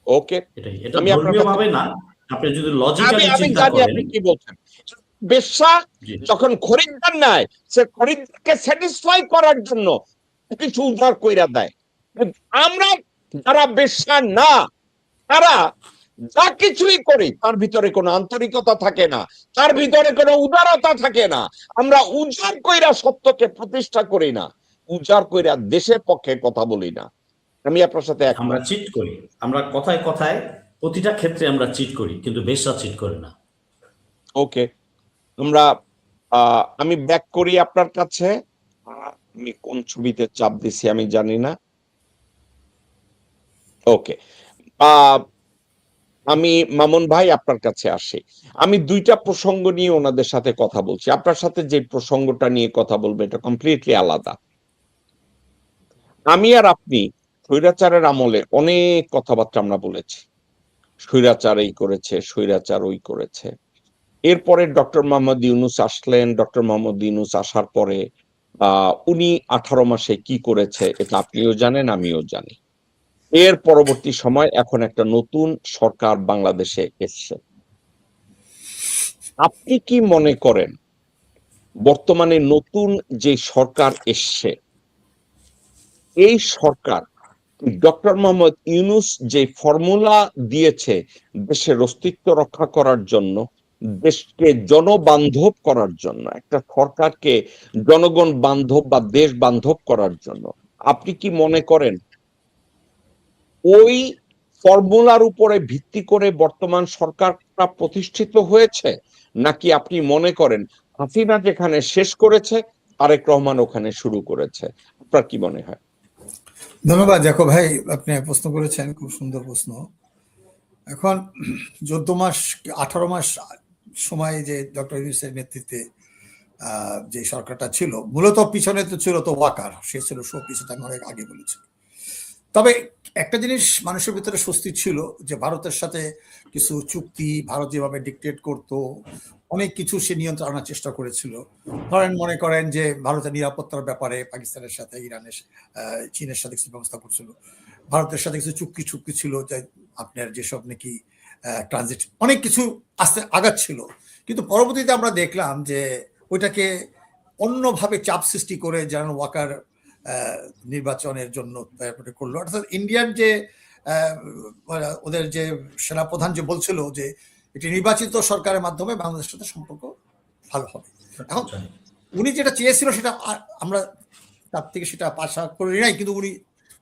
ওকে, এটা ধর্মীয়ভাবে না, আপনি যদি লজিক্যালি চিন্তা করেন। আপনি কি বলছেন? বেশ্যা যখন খরিদ্দার নেয়, সে খরিদ্দারকে স্যাটিসফাই করার জন্য কিছু উদ্ধার কইরা দেয়। আমরা যারা বেশ্যা না, তারা যা কিছুই করি তার ভিতরে কোনো আন্তরিকতা থাকে না, তার ভিতরে কোনো উদারতা থাকে না। আমরা উজাড় কইরা সত্যকে প্রতিষ্ঠা করি না, উজাড় কইরা দেশের পক্ষে কথা বলি না। আমি আপনার সাথে আমরা চিট করি, আমরা কথায় কথায় প্রতিটা ক্ষেত্রে আমরা চিট করি, কিন্তু বেশ্যা চিট করে না। ওকে, আমি ব্যাক করি আপনার কাছে। আমি কোন ছবিতে চাপ দিছি আমি জানি না। ওকে, আমি মামুন ভাই আপনার কাছে আসি। আমি দুইটা প্রসঙ্গ নিয়ে ওনাদের সাথে কথা বলছি। আপনার সাথে যে প্রসঙ্গটা নিয়ে কথা বলবো এটা কমপ্লিটলি আলাদা। আমি আর আপনি স্বৈরাচারের আমলে অনেক কথাবার্তা আমরা বলেছি, স্বৈরাচার এই করেছে, স্বৈরাচার ওই করেছে। এরপরে ডক্টর মোহাম্মদ ইউনূস আসলেন। ডক্টর মোহাম্মদ ইউনূস আসার পরে উনি 18 মাসে কি করেছে এটা আপনিও জানেন, আমিও জানি। এর পরবর্তী সময় এখন একটা নতুন সরকার বাংলাদেশে এসছে। আপনি কি মনে করেন বর্তমানে নতুন যে সরকার এসছে, এই সরকার ডক্টর মোহাম্মদ ইউনূস যে ফর্মুলা দিয়েছে দেশের অস্তিত্ব রক্ষা করার জন্য, দেশকে জনবান্ধব করার জন্য, একটা সরকারকে জনগণ বান্ধব বা দেশ বান্ধব করার জন্য, আপনি কি মনে করেন ওই ফর্মুলার উপরে ভিত্তি করে বর্তমান সরকারটা প্রতিষ্ঠিত হয়েছে, নাকি আপনি মনে করেন হাসিনা যেখানে শেষ করেছে তারেক রহমান ওখানে শুরু করেছে? আপনার কি মনে হয়? ধন্যবাদ জাকব ভাই, আপনি প্রশ্ন করেছেন, খুব সুন্দর প্রশ্ন। এখন 14 মাস 18 মাস সময় যে ডক্টর ইউনূসের নেতৃত্বে যে সরকারটা ছিল, মূলত পিছনে তো ছিল তো ওয়াকার, সে ছিল শো পিস, আমি অনেক আগে বলেছি। তবে একটা জিনিস মানুষের ভিতরে স্বস্তি ছিল যে ভারতের সাথে কিছু চুক্তি ভারত যেভাবে ডিক্টেট করতো, অনেক কিছু সে নিয়ন্ত্রণ আনার চেষ্টা করেছিল। ধরেন মনে করেন যে ভারতের নিরাপত্তার ব্যাপারে পাকিস্তানের সাথে ইরানের চীনের সাথে কিছু ব্যবস্থা করছিল, ভারতের সাথে কিছু চুক্তি ছিল যে আপনার যেসব নাকি ট্রানজিট অনেক কিছু আস্তে আগাচ্ছিল। কিন্তু পরবর্তীতে আমরা দেখলাম যে ওইটাকে অন্যভাবে চাপ সৃষ্টি করে জেনারেল ওয়াকার নির্বাচনের জন্য করলো। অর্থাৎ ইন্ডিয়ান যে ওদের যে সেনাপ্রধান যে বলছিল যে এটি নির্বাচিত সরকারের মাধ্যমে বাংলাদেশের সাথে সম্পর্ক ভালো হবে। এখন উনি যেটা চেয়েছিল সেটা আমরা তার থেকে সেটা আশা করি নাই, কিন্তু উনি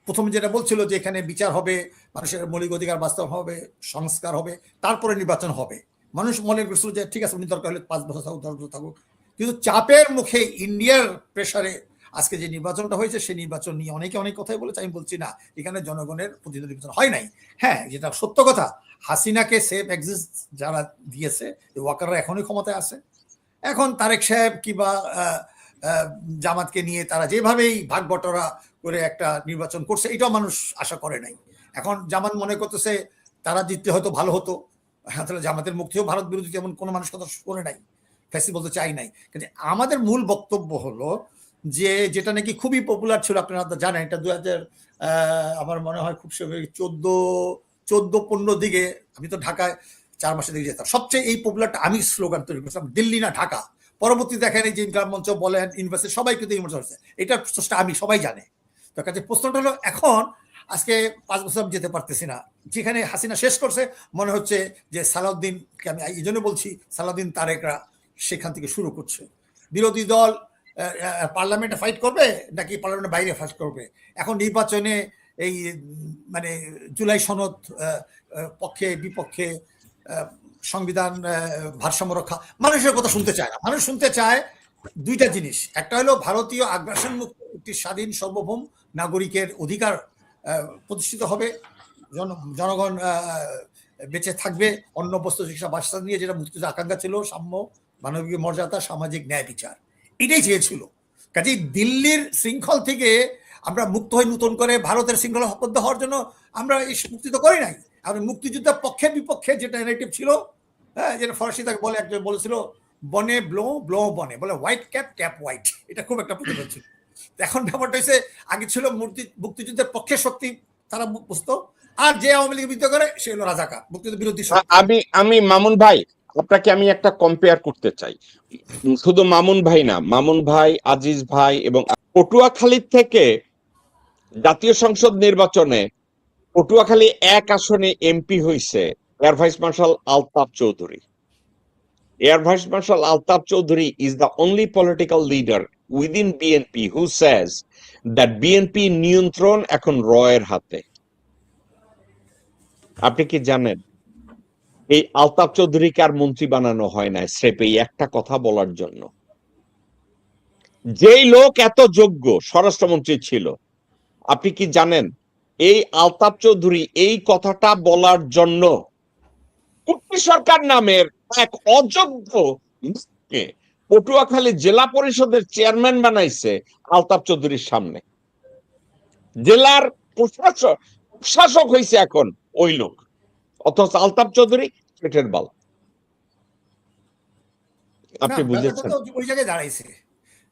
প্রথমে যেটা বলছিল যে এখানে বিচার হবে, মানুষের মৌলিক অধিকার বাস্তব হবে, সংস্কার হবে, তারপরে নির্বাচন হবে। মানুষ মনে করছিল যে ঠিক আছে উনি দরকার হলে 5 বছর থাকুক 10 বছর থাকুক, কিন্তু চাপের মুখে ইন্ডিয়ার প্রেসারে আজকে যে নির্বাচনটা হয়েছে সেই নির্বাচন নিয়ে অনেকে অনেক কথাই বলেছে। আমি বলছি না এখানে জনগণের প্রতিনিধি নির্বাচন হয় নাই। হ্যাঁ, যেটা সত্য কথা, হাসিনাকে সেফ এক্সিস্ট যারা দিয়েছে ওয়াকাররা এখনই ক্ষমতায় আছে। এখন তারেক সাহেব কিংবা জামাতকে নিয়ে তারা যেভাবেই ভাগ বটরা করে একটা নির্বাচন করছে এটাও মানুষ আশা করে নাই। এখন জামাত মনে করতেছে তারা জিততে হয়তো ভালো হতো, তাহলে জামাতের মুক্তিও ভারত বিরোধী তেমন কোনো মানুষ কথা শুনে নাই, ফ্যাসি বলতে চাই নাই। কিন্তু আমাদের মূল বক্তব্য হলো যে যেটা নাকি খুবই পপুলার ছিল, আপনারা জানেন এটা 2000 আমার মনে হয় খুব 14-15 দিকে, আমি তো ঢাকায় 4 মাসের দিকে যেতাম, সবচেয়ে এই পপুলারটা আমি স্লোগান তৈরি করেছিলাম, দিল্লি না ঢাকা। পরবর্তী দেখেন এই যে ইনকাম মঞ্চ বলেন ইউনিভার্সিটি সবাই কিন্তু ইউনিভার্সিটি হচ্ছে, এটা প্রশ্নটা আমি সবাই জানে। তো কাজে প্রশ্নটা হলো এখন আজকে 5 বছর যেতে পারতেছি না, যেখানে হাসিনা শেষ করছে মনে হচ্ছে যে সালাউদ্দিনকে, আমি এই জন্য বলছি সালাউদ্দিন তারেকরা সেখান থেকে শুরু করছে। বিরোধী দল পার্লামেন্টে ফাইট করবে নাকি পার্লামেন্টের বাইরে ফাইট করবে? এখন নির্বাচনে এই মানে জুলাই সনদ পক্ষে বিপক্ষে সংবিধান ভারসাম্য রক্ষা, মানুষের কথা শুনতে চায় না। মানুষ শুনতে চায় দুইটা জিনিস, একটা হলো ভারতীয় আগ্রাসন মুক্ত একটি স্বাধীন সার্বভৌম নাগরিকের অধিকার প্রতিষ্ঠিত হবে, জনগণ বেঁচে থাকবে, অন্ন বস্ত্র চিকিৎসা বাসস্থান নিয়ে যেটা মুক্তিযুদ্ধের আকাঙ্ক্ষা ছিল, সাম্য মানবিক মর্যাদা সামাজিক ন্যায় বিচার, এটাই চেয়েছিল। কাজেই দিল্লির শৃঙ্খল থেকে আমরা মুক্ত হয়ে নতুন করে ভারতের শৃঙ্খলা আবদ্ধ হওয়ার জন্য আমরা এই মুক্তি তো করি নাই। আর মুক্তিযুদ্ধের পক্ষে বিপক্ষে যেটা নেগেটিভ ছিল, হ্যাঁ, যেটা ফরাসি তাকে বলে, একজন বলেছিল বনে ব্লো ব্লো বনে, বলে হোয়াইট ক্যাপ ক্যাপ হোয়াইট, এটা খুব একটা প্রতিরোধ ছিল। এখন ব্যাপারটা হচ্ছে আগে ছিল মুক্তিযুদ্ধের পক্ষে শক্তি তারা বুঝতো, আর যে আওয়ামী লীগ বিরোধিতা করে সে হলো রাজাকার, মুক্তিযুদ্ধ বিরোধী। আমি মামুন ভাই আপনাকে আমি একটা কম্পেয়ার করতে চাই, শুধু মামুন ভাই না, মামুন ভাই, আজিজ ভাই এবং পটুয়াখালী থেকে জাতীয় সংসদ নির্বাচনে পটুয়াখালী 1 আসনে এমপি হয়েছে air vice marshal Altaf Chowdhury. Air Vice Marshal Altaf Choudhury is the only political leader within BNP who says that BNP নিয়ন্ত্রণ এখন রয়ের হাতে। আপনি কি জানেন এই আলতাফ চৌধুরীকে আর মন্ত্রী বানানো হয় না স্রেফ এই একটা কথা বলার জন্য? যেই লোক এত যোগ্য স্বরাষ্ট্রমন্ত্রী ছিল, আপনি কি জানেন এই আলতাফ চৌধুরী এই কথাটা বলার জন্য কুট্টি সরকার নামের এক অযোগ্য পটুয়াখালী জেলা পরিষদের চেয়ারম্যান বানাইছে আলতাফ চৌধুরীর সামনে। জেলার প্রশাসক হয়েছে এখন ওই লোক, অথচ আলতাফ চৌধুরী পেটের বাল। আপনি বুঝেছেন ওই জায়গায় দাঁড়াইছে,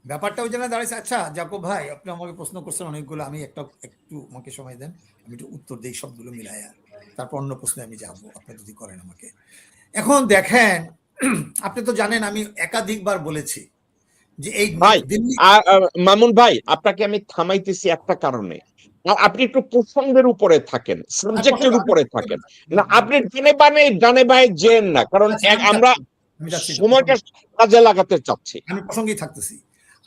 ব্যাপারটা ওই জায়গায় দাঁড়াইছে। আচ্ছা জাকব ভাই, আপনি আমাকে প্রশ্ন করছেন অনেকগুলো, আমি একটু আমাকে সময় দেন, আমি একটু উত্তর দিই সবগুলো মিলাই, আর তারপর অন্য প্রশ্নে আমি যাবো আপনি যদি করেন আমাকে। এখন দেখেন, আপনি তো জানেন আমি একাধিকবার বলেছি যে এই ভাই মামুন ভাই, আপনাকে আমি থামাইতেছি একটা কারণে, আপনি একটু প্রসঙ্গের উপরে থাকেন, সাবজেক্টের উপরে থাকেন না, আপনি ডানে বায়ে যেন না, কারণ আমরা সময়টা কাজে লাগাতে চাচ্ছি। আমি প্রসঙ্গেই থাকতেছি।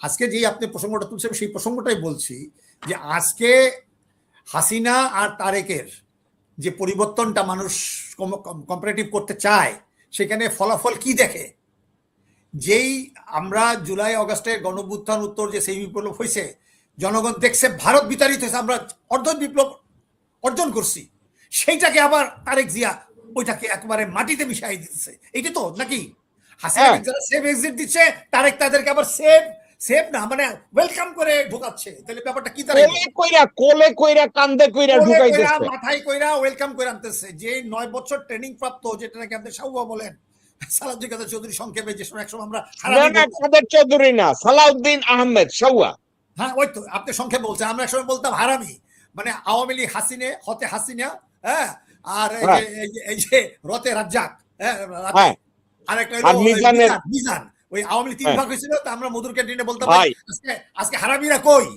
আজকে যে আপনি প্রসঙ্গটা তুলছেন সেই প্রসঙ্গটাই বলছি যে আজকে হাসিনা আর তারেকের যে পরিবর্তনটা মানুষ কম্পারেটিভ করতে চায়, সেখানে ফলাফল কি দেখে? যেই আমরা জুলাই আগস্টের গণঅভ্যুত্থান উত্তর যে সেই বিপ্লব হয়েছে, জনগণ দেখছে ভারত বিতাড়িত হয়েছে, আমরা অর্ধ বিপ্লব অর্জন করছি, সেইটাকে আবার তারেক জিয়া ওইটাকে একবারে মাটিতে মিশাই দিতেছে। এইটা তো নাকি হাসিনা যারা সেফ এক্সিট দিচ্ছে, তারেক তাদেরকে আবার সেফ সেফ না, মানে ওয়েলকাম করে ঢোকাচ্ছে, তাহলে ব্যাপারটা কি কোলে কইরা কান্দে কইরা ঢুকাইতেছে। মাথায় কইরা ওয়েলকাম করে আনতেছে। যে 9 বছর ট্রেনিং প্রাপ্ত, যেটা নাকি আপনি সাউয়া বলেন, সালাউদ্দিন কাদের চৌধুরী সংক্ষেপে, যে সময় একসময় আমরা কাদের চৌধুরী না, সালাউদ্দিন আহমেদ সাউয়া। হ্যাঁ ওই তো আপনি সংক্ষেপ বলছেন, আমরা একসময় বলতাম হারামি, মানে আওয়ামী লীগ হাসিনে হতে হাসিনা, হ্যাঁ, আর এই যে রতে রাজ্জাক, হ্যাঁ, আর একটা মিজান, ওই আওয়ামী লীগ 3 ভাগ হয়েছিল, তো আমরা মধুর ক্যান্টিনে বলতাম আজকে হারামিরা কই।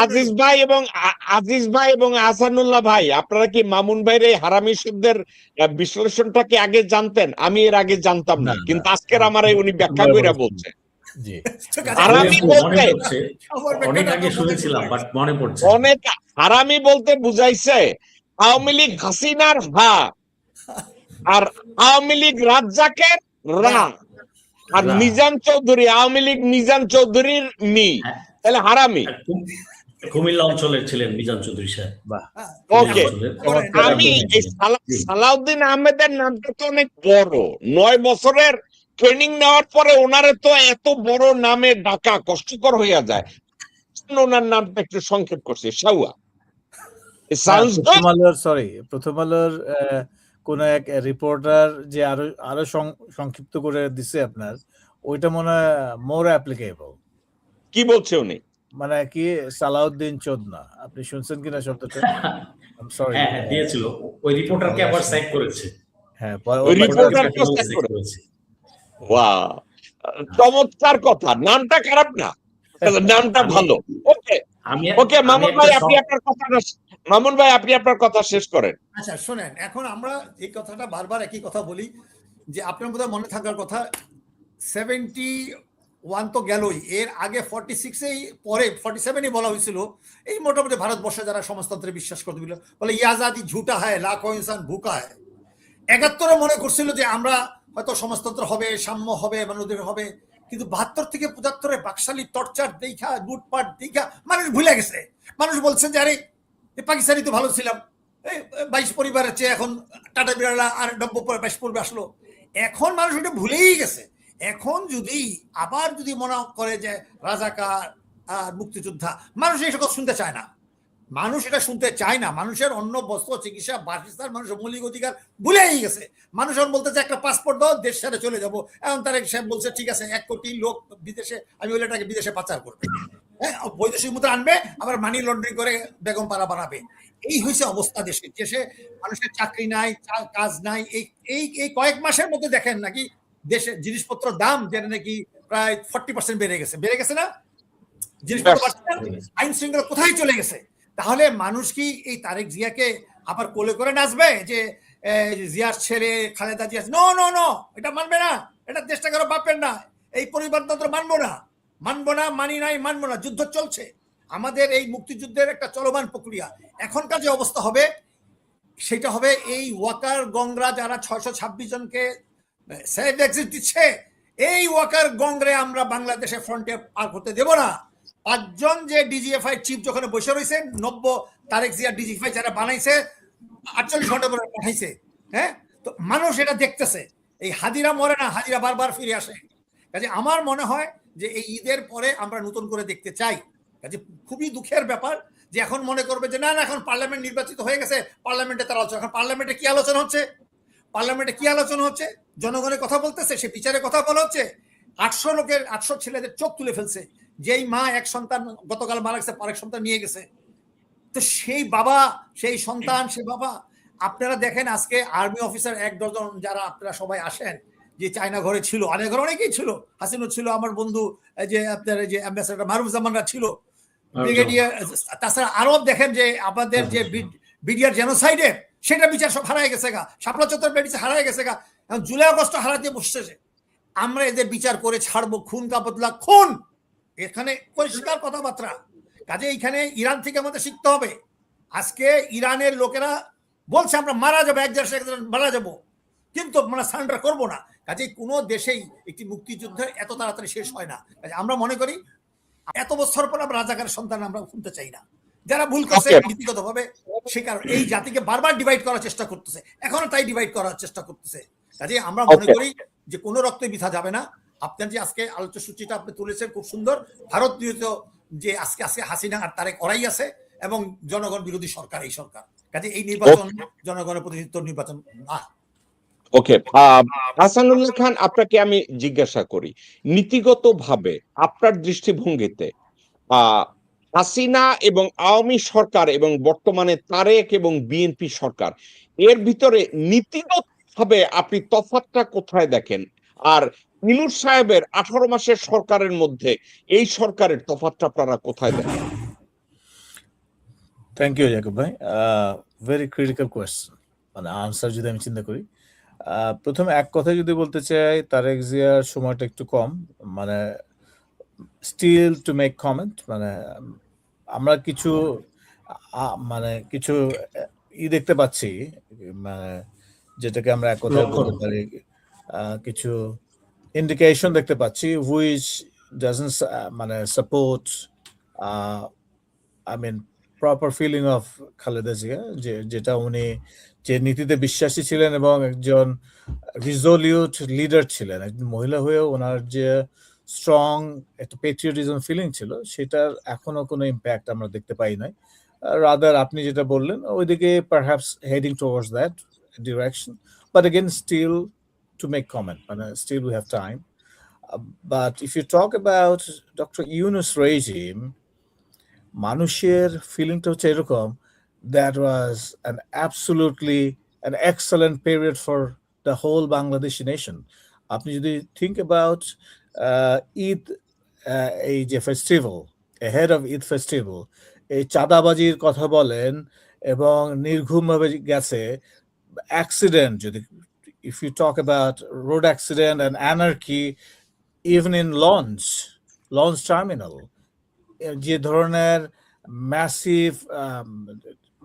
আজিজ ভাই এবং আহসানুল্লাহ ভাই, আপনারা কি মামুন ভাইয়ের এই হারামি শব্দের বিশ্লেষণটা কি আগে জানতেন? আমি এর আগে জানতাম না, কিন্তু আজকের আমার উনি ব্যাখ্যা কইরা বলছে। হারামি বলতে অনেক আগে শুনেছিলাম, বাট মনে পড়ছে। অনেক হারামি বলতে বুঝাইছে আওয়ামী লীগ হাসিনার হা, আর আওয়ামী লীগ রাজ্জাকের রা, আর মিজান চৌধুরী আওয়ামী লীগ মিজান চৌধুরীর মি, তাহলে হারামি। কুমিল্লা অঞ্চলের ছিলেন মিজান চৌধুরী সাহেব। ওকে, আমি এই সালাউদ্দিন আহমেদের নামটা তো অনেক বড়, 9 বছরের ট্রেনিং নেওয়ার পরে ওনারে তো এত বড় নামে ডাকা কষ্টকর হইয়া যায়। ওনার নামটা একটু সংক্ষেপ করছে, সাউয়া। প্রথম আলোর কোন এক রিপোর্টার যে আরো সংক্ষিপ্ত করে দিছে আপনার, ওইটা মনে হয় মোর অ্যাপ্লিকেবল। কি বলছে উনি? মানে কি সালাউদ্দিন চোদনা, আপনি শুনছেন কিনা শব্দটা? হ্যাঁ দিয়েছিল, ওই রিপোর্টারকে আবার স্যাক করেছে। হ্যাঁ, ওই রিপোর্টারকে স্যাক করেছে। ওয়াও, চমৎকার কথা। নামটা খারাপ না, নামটা ভালো। ওকে ওকে, মামুন ভাই আপনি আপনার কথা শেষ করেন। আচ্ছা শোনেন, এখন আমরা এই কথাটা বারবার একই কথা বলি, যে আপনার বোধহয় মনে থাকার কথা 71 তো গেলই, এর আগে 46-এই পরে 47-ই বলা হয়েছিল, এই মোটামুটি ভারতবর্ষে যারা সমাজতন্ত্রে বিশ্বাস করতে বলে ইয়ে আজাদি ঝুটা হয় লাখো ইনসান ভুকা হয়। 71-এ মনে করছিল যে আমরা হয়তো সমাজতন্ত্র হবে, সাম্য হবে, মানুষদের হবে, কিন্তু 72 থেকে 75-এ বাকশালী টর্চার দেখা, লুটপাট দেখা মানুষ ভুলে গেছে। মানুষ বলছেন যে আরে পাকিস্তানি তো ভালো ছিলাম, 22 পরিবারের চেয়ে এখন টাটা বিড়ালা আর 22 পরিবার আসলো। এখন মানুষ ওটা ভুলেই গেছে। এখন যদি আবার মনে করে যে রাজাকার আর মুক্তিযোদ্ধা, মানুষ এই সকল শুনতে চায় না। মানুষ এটা শুনতে চায় না। মানুষের অন্ন, বস্ত্র, চিকিৎসা, বাসস্থান, মানুষের মৌলিক অধিকার ভুলেই গেছে। মানুষ এখন বলতে চায় একটা পাসপোর্ট দাও, দেশ ছেড়ে চলে যাবো। এখন তার সাহেব বলছে ঠিক আছে 1 কোটি লোক বিদেশে, আমি বলে এটাকে বিদেশে পাচার করবে, হ্যাঁ, বৈদেশিক মুদ্রা আনবে, আবার মানি লন্ডারিং করে বেগম পাড়া বানাবে। এই হয়েছে অবস্থা দেশে। দেশে মানুষের চাকরি নাই, কাজ নাই। এই কয়েক মাসের মধ্যে দেখেন নাকি দেশে জিনিসপত্র দাম যেটা নাকি প্রায় 40% বেড়ে গেছে না? জিনিসপত্র আইন শৃঙ্খলা কোথায় চলে গেছে? তাহলে মানুষ কি এই তারেক জিয়াকে আবার কোলে করে নাচবে যে জিয়ার ছেলে Khaleda Zia? No no no, এটা মানবে না, এটা দেশটা কারো বাপের না, এই পরিবারতন্ত্র মানবো না, মানি নাই, মানবো না। যুদ্ধ চলছে, আমাদের এই মুক্তিযুদ্ধের একটা চলমান প্রক্রিয়া। এখনকার যে অবস্থা হবে সেটা হবে এই ওয়াকার গংরা যারা 626 জনকে সেফ এক্সিট দিচ্ছে, এই ওয়াকার গংরে আমরা বাংলাদেশে ফ্রন্টে পার করতে দেব না। 5 জন যে ডিজিএফআই চিফ যখন বসে রয়েছেন, 90 তারেক জিয়া ডিজিএফআই যারা বানাইছে 48 ঘন্টা পরে পাঠাইছে, হ্যাঁ, তো মানুষ এটা দেখতেছে। এই হাজিরা মরে না, হাজিরা বারবার ফিরে আসে। কাজে আমার মনে হয় যে এই ঈদের পরে আমরা নতুন করে দেখতে চাই। কাজে খুবই দুঃখের ব্যাপার যে এখন মনে করবে যে না না, এখন পার্লামেন্ট নির্বাচিত হয়ে গেছে, পার্লামেন্টে তার আলোচনা। এখন পার্লামেন্টে কি আলোচনা হচ্ছে? জনগণের কথা বলতেছে, সে বিচারের কথা বলা হচ্ছে। 800 ছেলেদের চোখ তুলে ফেলছে। যেই মা এক সন্তান গতকাল মারা গেছে, আরেক সন্তান নিয়ে গেছে, তো সেই বাবা, সেই সন্তান, সে বাবা। আপনারা দেখেন আজকে আর্মি অফিসার 1 ডজন যারা আপনারা সবাই আসেন, যে চায়না ঘরে ছিল, অনেক ঘরে অনেকেই ছিল, হাসিনুর ছিল, আমার বন্ধু যে আপনার যে অ্যাম্বাসেডর মারুফ জামানরা ছিল, ব্রিগেডিয়ার, তাছাড়া আরো দেখেন যে আমাদের যে বিডিআর জেনোসাইডে সেটা বিচার সব হারায় গেছে গা, শাপলা চত্বর বিচার হারায় গেছে গা, এখন জুলাই আগস্ট হারাতে বসছে। আমরা এদের বিচার করে ছাড়বো? খুন কাপতলা খুন, এখানে পরিষ্কার কথাবার্তা। কাজে এইখানে ইরান থেকে আমাদের শিখতে হবে। আজকে ইরানের লোকেরা বলছে আমরা মারা যাবো, এক দেশে মারা যাবো, কিন্তু আমরা সারেন্ডার করবো না। কাজে কোনো দেশেই একটি মুক্তিযুদ্ধের এত তাড়াতাড়ি শেষ হয় না। কাজে আমরা মনে করি এত বছর পর আমরা রাজাকারের সন্তান আমরা শুনতে চাই না। যারা ভুল করছে নীতিগত ভাবে, সে কারণে এই জাতিকে বারবার ডিভাইড করার চেষ্টা করতেছে, এখনো তাই ডিভাইড করার চেষ্টা করতেছে। কাজে আমরা মনে করি যে কোনো রক্ত বৃথা যাবে না। আপনার যে আজকে আলোচ্য সূচিটা আপনি তুলেছেন খুব সুন্দর। ভারত নিয়োজিত যে আজকে হাসিনা আর তারেক ওরাই আছে এবং জনগণ বিরোধী সরকার এই সরকার, কাজে এই নির্বাচন জনগণের প্রতিনিধিত্ব নির্বাচন না। ওকে, হাসানুল্লাহ খান, আপনাকে আমি জিজ্ঞাসা করি, নীতিগতভাবে আপনার দৃষ্টিভঙ্গিতে হাসিনা এবং আওয়ামী সরকার এবং বর্তমানে তারেক এবং বিএনপি সরকার, এর ভিতরে নীতিগতভাবে আপনি তফাৎটা কোথায় দেখেন? আর ইউনূস সাহেবের 18 মাসের সরকারের মধ্যে এই সরকারের তফাৎটা আপনারা কোথায় দেখেন? থ্যাংক ইউ জাকিব ভাই। ভেরি ক্রিটিক্যাল কোয়েশ্চেন, মানে আনসার যদি আমি চিন্তা করি, প্রথমে এক কথায় যদি বলতে চাই, তারেক জিয়ার সময়টা একটু কম, মানে স্টিল টু মেক কমেন্ট, মানে আমরা কিছু মানে কিছু দেখতে পাচ্ছি, মানে যেটাকে আমরা এক কথায় বলতে পারি, কিছু ইন্ডিকেশন দেখতে পাচ্ছি হুইচ ডাজন্ট মানে support I mean proper feeling of Khaleda Zia, যেটা উনি যে নীতিতে বিশ্বাসী ছিলেন এবং একজন রিজলিউট লিডার ছিলেন, একজন মহিলা হয়েও ওনার যে স্ট্রং একটা পেট্রিয়টিজম ফিলিং ছিল, সেটার এখনো কোনো ইম্প্যাক্ট আমরা দেখতে পাই নাই। রাদার আপনি যেটা বললেন ওইদিকে perhaps heading towards that direction, but again still to make comment, মানে still we have time. But if you talk about doctor Yunus regime, মানুষের ফিলিংটা হচ্ছে এরকম, that was an absolutely an excellent period for the whole Bangladeshi nation. আপনি যদি think about Eid, এই যে festival, head of Eid festival, এই চাঁদাবাজির কথা বলেন এবং নির্ঘুমভাবে গেছে, অ্যাক্সিডেন্ট যদি, if you talk about road accident and anarchy, even in launch terminal, যে ধরনের ম্যাসিভ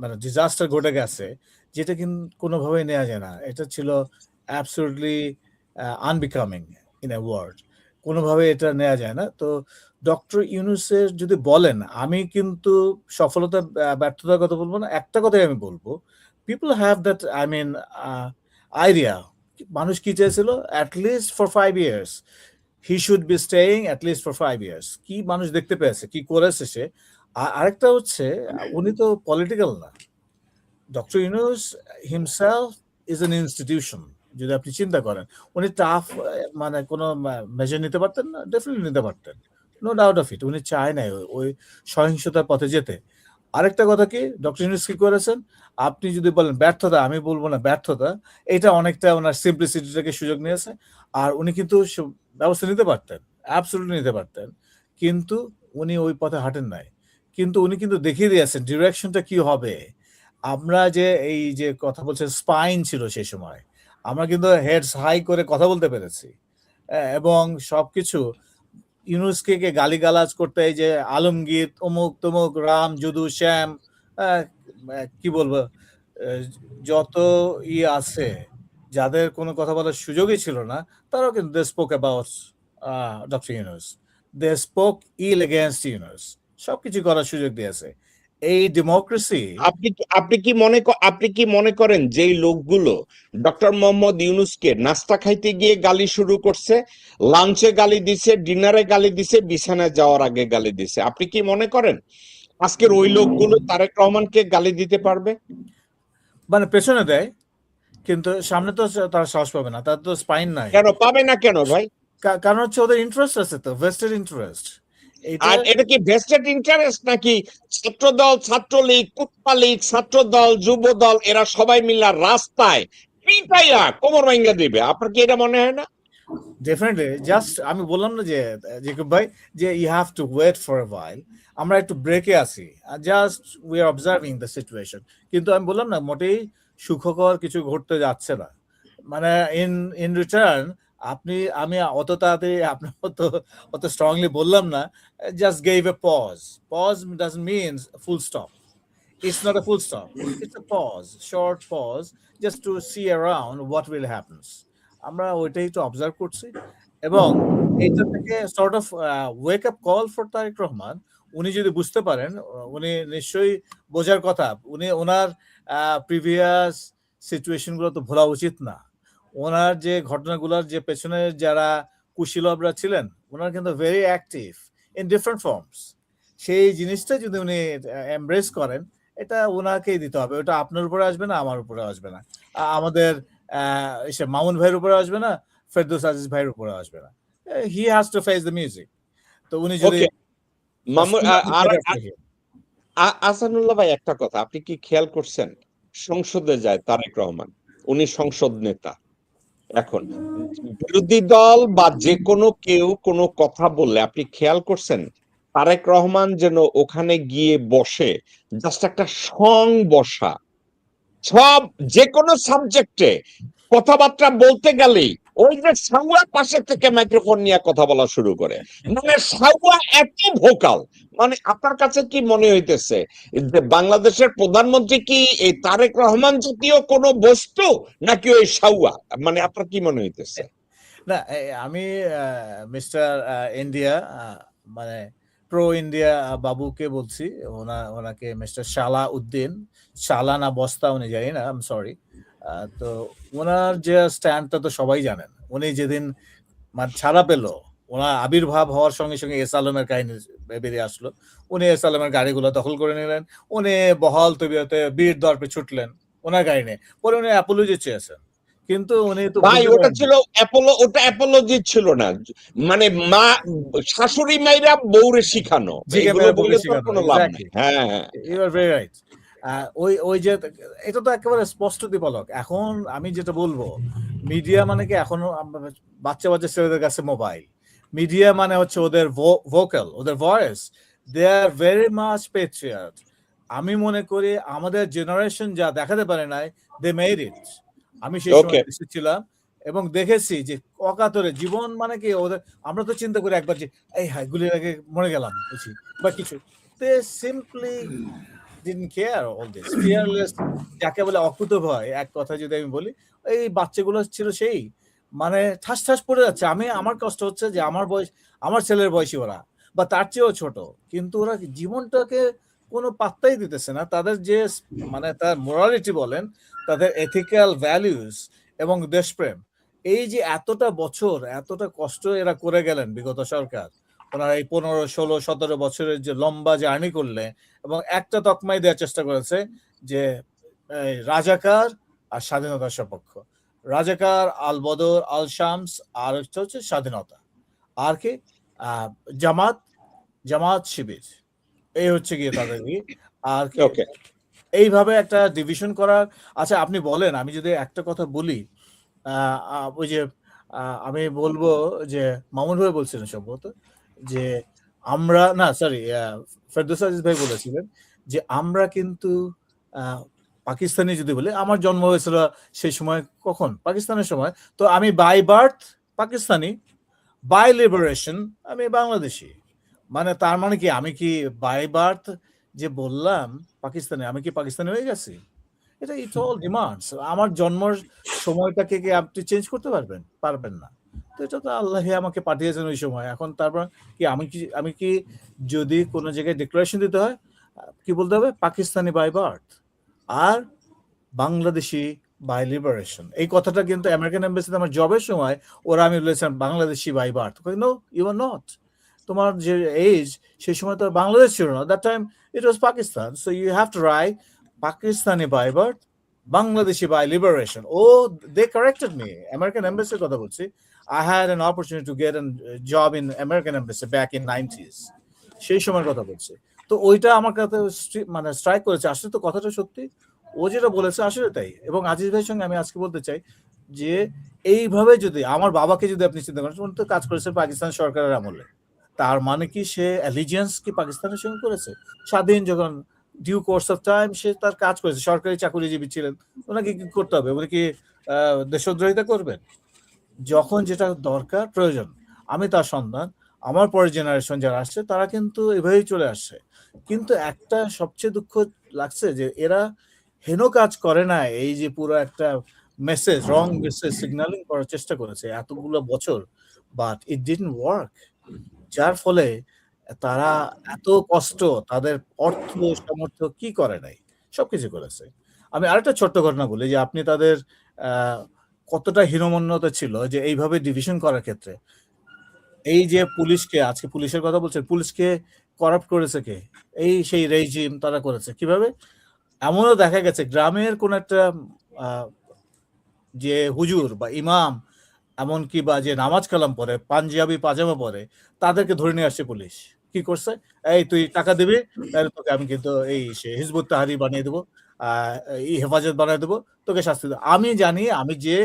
মানে ডিজাস্টার ঘটে গেছে, যেটা কিন্তু কোনোভাবেই নেওয়া যায় না। এটা ছিল absolutely unbecoming in a word, কোনোভাবে এটা নেওয়া যায় না। তো ডক্টর ইউনূসের যদি বলেন, আমি কিন্তু সফলতা ব্যর্থতার কথা বলবো না, একটা কথাই আমি বলবো, people have that, I mean idea, মানুষ কি চেয়েছিল, at least for 5 years he should be staying at least for 5 years। কি মানুষ দেখতে পেয়েছে, কি করেছে সে। আরেকটা হচ্ছে, উনি তো পলিটিক্যাল না, doctor Yunus himself is an institution. যদি আপনি চিন্তা করেন, উনি টাফ মানে কোনো মেজার নিতে পারতেন না, ডেফিনেটলি নিতে পারতেন, নো ডাউট অফ ইট। উনি চায় নাই ওই সহিংসতার পথে যেতে। আরেকটা কথা কি, ডক্টর ইউনূস কি করেছেন, আপনি যদি বলেন ব্যর্থতা, আমি বলবো না ব্যর্থতা, এটা অনেকটা ওনার সিম্পলিসিটিটাকে সুযোগ নিয়েছে। আর উনি কিন্তু ব্যবস্থা নিতে পারতেন, অ্যাবসলিউটলি নিতে পারতেন, কিন্তু উনি ওই পথে হাঁটেন নাই। কিন্তু উনি কিন্তু দেখিয়ে দিয়েছেন ডিরেকশনটা কি হবে। আমরা যে এই যে কথা বলছেন, স্পাইন ছিল সেই সময়, আমরা কিন্তু হেডস হাই করে কথা বলতে পেরেছি, এবং সবকিছু ইউনূসকে গালিগালাজ করতে, এই যে আলমগীর অমুক তমুক, রাম যদু শ্যাম, কি বলবো, যত আছে, যাদের কোনো কথা বলার সুযোগই ছিল না, তারাও কিন্তু they spoke about doctor Yunus, they spoke ill against Yunus, সবকিছু করার সুযোগ দিয়েছে। এই ডেমোক্রেসি। আপনি কি মনে করেন যেই লোকগুলো ডক্টর মোহাম্মদ ইউনূসকে নাস্তা খাইতে গিয়ে গালি শুরু করছে, লাঞ্চে গালি দিছে, ডিনারে গালি দিছে, বিছানায় যাওয়ার আগে গালি দিছে, আপনি কি মনে করেন আজকের ওই লোকগুলো তারেক রহমানকে গালি দিতে পারবে? মানে পেছনে দেয়, কিন্তু সামনে তো তারা সাহস পাবে না, তার তো স্পাইন নাই। কেন পাবে না কেন ভাই? কারণ হচ্ছে ওদের ইন্টারেস্ট আছে, তো ভেস্টেড ইন্টারেস্ট। আর এটা কি ভেস্টেড ইন্টারেস্ট, নাকি ছাত্রদল, ছাত্রলীগ, কুট্টা লীগ, ছাত্রদল, যুব দল, এরা সবাই মিলে রাস্তায় পিটাইয়া কোমর ভাঙা দিবে? আপনার কি এটা মনে হয় না? ডেফিনেটলি, জাস্ট আমি বললাম না যে জাকিব ভাই, যে you have to wait for a while, আমরা একটু ব্রেকে আছি, just we are observing the situation. কিন্তু আমি বললাম না, মোটেই সুখকর কিছু ঘটতে যাচ্ছে না। মানে ইন রিটার্ন আমি অত তাড়াতাড়ি আপনার অত স্ট্রংলি বললাম না, just gave a pause doesn't mean full stop. It's not a full stop. It's a pause, short pause, just to see around what will happen. আমরা ওইটাই একটু অবজার্ভ করছি, এবং এটা থেকে sort of wake up call for Tarique Rahman. উনি যদি বুঝতে পারেন, উনি নিশ্চয়ই বোঝার কথা, ওনার প্রিভিয়াস সিচুয়েশনগুলো তো ভোলা উচিত না। ওনার যে ঘটনাগুলোর যে পেছনে যারা কুশীলবরা ছিলেন, ওনারা কিন্তু very active in different forms. সেই জিনিসটা যদি উনি এমব্রেস করেন, এটা ওনাকেই দিতে হবে। ওটা আপনার উপরে আসবে না, আমার উপরে আসবে না, আমাদের মামুন ভাইয়ের উপরে আসবে না, ফেরদৌস আজিজ ভাইয়ের উপরে আসবে না। He has to face the music. তো উনি যদি ওকে আসানুল্লাহ ভাই, একটা কথা আপনি কি খেয়াল করছেন, সংসদে যায় তারেক রহমান, উনি সংসদ নেতা। এখন বিরোধী দল বা যে কোনো কেউ কোনো কথা বললে আপনি খেয়াল করছেন তারেক রহমান যেন ওখানে গিয়ে বসে, জাস্ট একটা সং বসা, সব যে কোনো সাবজেক্টে কথাবার্তা বলতে গেলেই ওই যে সাউয়া পাশে থেকে মাইক্রোফোন নিয়ে কথা বলা শুরু করে। মানে সাউয়া এত ভোকাল, মানে আপনার কাছে কি মনে হইতেছে যে বাংলাদেশের প্রধানমন্ত্রী কি এই তারেক রহমান জাতীয় কোনো বস্তু, নাকি ওই সাউয়া? মানে আপনার কি মনে হইতেছে? না, আমি মিস্টার ইন্ডিয়া, মানে প্রো ইন্ডিয়া বাবুকে বলছি, ওনাকে মিস্টার শালা উদ্দিন, শালা না বস্তা উনি জানি না, আই এম সরি। তো ওনার যে স্ট্যান্ডটা তো সবাই জানেন। উনি যেদিন মানে ছাড়া পেল, ওনার আবির্ভাব হওয়ার সঙ্গে সঙ্গে এস আলমের কাহিনী বেরিয়ে আসলো, উনি এস আলমের গাড়িগুলো দখল করে নিলেন, উনি বহাল তবিয়তে বীর দর্পে ছুটলেন ওনার গাড়ি নিয়ে, পরে উনি অ্যাপোলজি চেয়েছেন, কিন্তু উনি তো ভাই ওটা ছিল অ্যাপোলো, ওটা অ্যাপোলজি ছিল না, মানে মা শাশুড়ি মাইরা বউরে শিখানো, এগুলো বলে তো কোনো লাভ নেই। হ্যাঁ, ইউ আর ভেরি রাইট। ওই যে এটা তো একেবারে স্পষ্ট দিবালক। এখন আমি যেটা বলবো, মিডিয়া মানে কি এখনো বাচ্চা বাচ্চা ছেলেদের কাছে মোবাইল। মিডিয়া মানে হচ্ছে ওদের ভোকাল, ওদের voice. They are very much patriot. আমি মনে করি আমাদের জেনারেশন যা দেখাতে পারে নাই, দে মেড ইট। আমি সেই সময় দেশে ছিলাম এবং দেখেছি যে অকাতরে জীবন মানে কি ওদের। আমরা তো চিন্তা করি একবার যে এই হাই গুলির আগে মরে গেলাম বুঝি বা কিছু, দে simply didn't care all this fearless, যাকে বলে অকুত ভয়। এক কথা যদি আমি বলি, এই বাচ্চাগুলো ছিল সেই মানে ঠাস ঠাস পড়ে যাচ্ছে। আমার কষ্ট হচ্ছে যে আমার বয়স, আমার ছেলের বয়সী ওরা বা তার চেয়েও ছোট, কিন্তু ওরা জীবনটাকে কোনো পাত্তাই দিতেছে না। তাদের যে মানে তার মোরালিটি বলেন, তাদের এথিক্যাল ভ্যালুস এবং দেশপ্রেম, এই যে এতটা বছর এতটা কষ্ট এরা করে গেলেন বিগত সরকার, ওনারা এই 15, 16, 17 বছরের যে লম্বা জার্নি করলে এবং একটা তকমাই দেওয়ার চেষ্টা করেছে যে রাজাকার আর স্বাধীনতার সপক্ষ। রাজাকার আল বদর আল শামস, আর হচ্ছে স্বাধীনতা, আর কি জামাত শিবির, এই হচ্ছে গিয়ে তাদের আর কি এইভাবে একটা ডিভিশন করার। আচ্ছা আপনি বলেন, আমি যদি একটা কথা বলি, ওই যে আমি বলবো যে মামুন ভাই বলছিলেন সম্ভবত যে আমরা না, সরি ফেরদৌস আজিজ ভাই বলেছিলেন যে আমরা কিন্তু পাকিস্তানি যদি বলি, আমার জন্ম হয়েছিল সেই সময় কখন, পাকিস্তানের সময়, তো আমি by birth Pakistani, by liberation আমি বাংলাদেশি। মানে তার মানে কি আমি কি বাই বার্থ যে বললাম পাকিস্তানি, আমি কি পাকিস্তানি হয়ে গেছি? এটা ইটস অল ডিমান্ডস। আমার জন্মের সময়টাকে কি আপনি চেঞ্জ করতে পারবেন না। তো এটা তো আল্লাহ আমাকে পাঠিয়েছেন ওই সময়। এখন তারপর কি আমি কি যদি কোনো জায়গায় ডিক্লারেশন দিতে হয়, কি বলতে হবে? পাকিস্তানি বাই বার্থ আর বাংলাদেশি বাই লিবারেশন। এই কথাটা কিন্তু আমেরিকান এম্বাসিতে আমার জবের সময় ওরা আমি বলেছিলাম Bangladeshi by birth. No, you are not. তোমার যে এজ সেই সময় তো বাংলাদেশ ছিল না, that time it was Pakistan. So you have to write Pakistani by birth, Bangladeshi by liberation. Oh, they corrected me. American Embassy কথা বলছি। I had an opportunity to get a job in American Embassy back in 90s. সেই সময়ের কথা বলছি। তো ওইটা আমার কাছে মানে স্ট্রাইক করেছে। আসলে তো কথাটা সত্যি, ও যেটা বলেছে আসলে তাই। এবং আজিজ ভাইয়ের সঙ্গে আমি আজকে বলতে চাই যে এইভাবে যদি আমার বাবাকে যদি আপনি চিন্তা করেন, উনি তো কাজ করেছে পাকিস্তান সরকারের আমলে, তার মানে কি সে অ্যালিজিয়েন্স কি পাকিস্তানের সঙ্গে করেছে? স্বাধীন যখন ডিউ কোর্স অফ টাইম সে তার কাজ করেছে, সরকারি চাকরিজীবী ছিলেন, ওনাকে কি করতে হবে? উনি কি দেশদ্রোহিতা করবেন? যখন যেটা দরকার প্রয়োজন, আমি তার সন্তান, আমার পরের জেনারেশন যারা আসছে তারা কিন্তু এভাবেই চলে আসছে। কিন্তু একটা সবচেয়ে দুঃখ লাগছে যে এরা হেন কাজ করে না, এই যে পুরো একটা মেসেজ, রং মেসেজ সিগন্যালিং করার চেষ্টা করেছে এতগুলো বছর, বাট ইট ডিডন্ট ওয়ার্ক। যার ফলে তারা এত কষ্ট, তাদের অর্থ সামর্থ্য কি করে নাই, সবকিছু করেছে। আমি আরেকটা ছোট্ট ঘটনা বলি যে আপনি তাদের কতটা হীনমন্যতা ছিল যে এইভাবে ডিভিশন করার ক্ষেত্রে। এই যে পুলিশকে, আজকে পুলিশের কথা বলছেন, পুলিশকে করাপ্ট করেছে কে? এই সেই রেজিম তারা করেছে। কিভাবে? এমনও দেখা গেছে গ্রামের কোন একটা যে হুজুর বা ইমাম, এমনকি বা যে নামাজ কালাম পরে, পাঞ্জাবি পাজামা পরে, তাদেরকে ধরে নিয়ে আসছে পুলিশ। কি করছে? এই তুই টাকা দিবি, তাহলে তোকে আমি কিন্তু এই হিজবুত তাহরীর বানিয়ে দেবো, এই হেফাজত বানিয়ে দেবো, তোকে শাস্তি দেবো। আমি জানি, আমি যে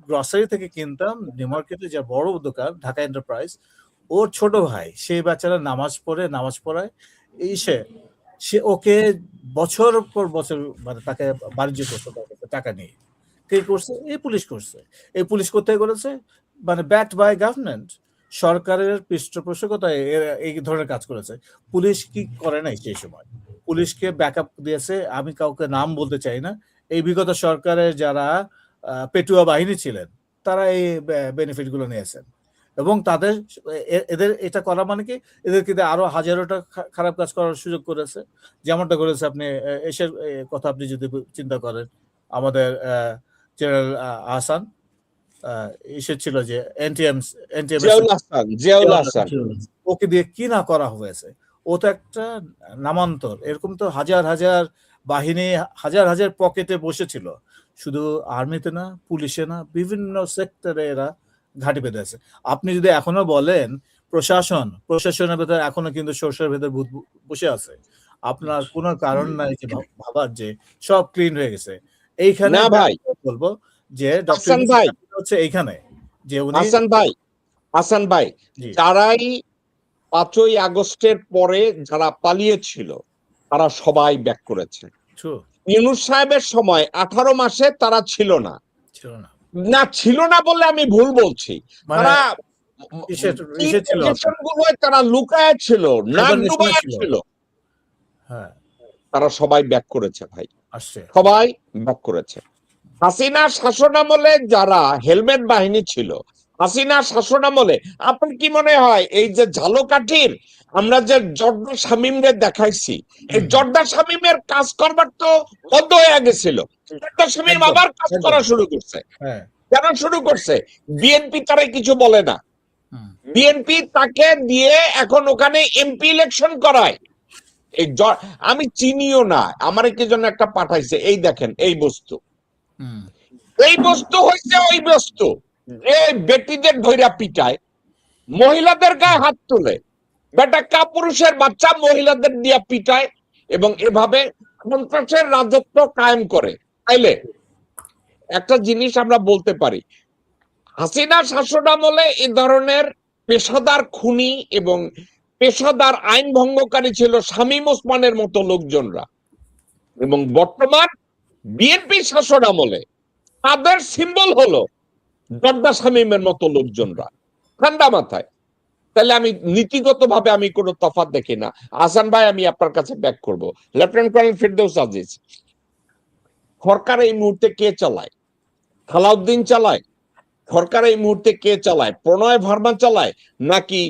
গ্রসারি থেকে কিনতাম, নিউ মার্কেটে যে বড় দোকান ঢাকা এন্টারপ্রাইজ, ওর ছোট ভাই সেই বেচারা নামাজ পড়ায়, সে ওকে বছর পর বছর মানে তাকে বাণিজ্য করছে, তার কাছে টাকা নিয়ে। কে করছে? এই পুলিশ করছে। এই পুলিশ কোথায় করেছে? মানে ব্যাকড বাই গভর্নমেন্ট, সরকারের পৃষ্ঠপোষকতায় এই ধরনের কাজ করেছে। পুলিশ কি করে নাই সেই সময়? পুলিশকে ব্যাকআপ দিয়েছে, আমি কাউকে নাম বলতে চাই না, এই বিগত সরকারের যারা পেটুয়া বাহিনী ছিলেন, তারা এই বেনিফিট গুলো নিয়েছেন। এবং তাদের এদের এটা করা মানে কি, এদেরকে আরো হাজারোটা খারাপ কাজ করার সুযোগ করেছে। যেমনটা করেছে আপনি এসের কথা আপনি যদি চিন্তা করেন, আমাদের জেনারেল আহসান এসেছিল যে এনটিএম, জিয়াউল হাসান, ওকে দিয়ে কি না করা হয়েছে। ও তো একটা নামান্তর, এরকম তো হাজার হাজার বাহিনী, হাজার হাজার পকেটে বসেছিল, শুধু আর্মিতে না, পুলিশে না, বিভিন্ন সেক্টরে এরা ঘাঁটি বেঁধেছে। আপনি যদি এখনো বলেন প্রশাসনের ভেতরে এখনো কিন্তু সরষের ভেতর ভূত বসে আছে, আপনার কোনো কারণ নাই যে ভাবার যে সব ক্লিন হয়ে গেছে। এইখানে না ভাই, বলবো যে হাসান ভাই, হচ্ছে এইখানে যে উনি হাসান ভাই, জি যারাই 5ই আগস্টের পরে যারা পালিয়েছিল তারা সবাই ব্যাক করেছে। true, ইউনূস সাহেবের সময় 18 মাসে তারা ছিল না, ছিল না বলে আমি ভুল বলছি, মানে তারা ছিল, তারা লুকায় ছিল, নাক Hibernation ডুবায় ছিল। ছিল, হ্যাঁ তারা সবাই ব্যাক করেছে ভাই, আসছে। সবাই ব্যাক করেছে। হাসিনা শাসনামলে যারা হেলমেট বাহিনী ছিল, হাসিনা শাসনামলে আপনার কি মনে হয় এই যে ঝালকাঠির আমরা যে জর্দা শামীমরে দেখাইছি, এই জর্দা শামীমের কাজ করবার তো বন্ধ হয়ে গেছিল, জর্দা শামীম একদম, আবার কাজ একদম। করা শুরু করছে। হ্যাঁ কেন শুরু করছে? বিএনপি তারে কিছু বলে না, হুম, বিএনপি তাকে দিয়ে এখন ওখানে এমপি ইলেকশন করায়। এই আমি চিনিও না, আমার কি জন্য একটা পাঠাইছে, এই দেখেন এই বস্তু, হুম, এই বস্তু হয়েছে ওই বস্তু যে বেটিদের ধৈরা পিটায়, মহিলাদের গায়ে হাত তুলে, বেটা কাপুরুষের বাচ্চা মহিলাদের দিয়া পিটায় এবং এভাবে সন্ত্রাসের রাজত্ব কায়েম করে। তাইলে একটা জিনিস আমরা বলতে পারি, হাসিনা শাসনামলে এই ধরনের পেশাদার খুনি এবং পেশাদার আইন ভঙ্গকারী ছিল শামীম ওসমানের মতো লোকজনরা, এবং বর্তমান বিএনপি শাসনামলে তাদের সিম্বল হলো জর্দা শামীমের মতো লোকজনরা। ঠান্ডা মাথায়, তাহলে আমি নীতিগতভাবে আমি কোনো তফাৎ দেখি না। আহসান ভাই, আমি আপনার কাছে ব্যাক করব। লেফটেন্যান্ট কর্নেল ফিরদৌস আজিজ, সরকার এই মুহূর্তে কে চালায়? সালাউদ্দিন চালায়? সরকার এই মুহূর্তে কে চালায়? প্রণয় ভার্মা চালায়? নাকি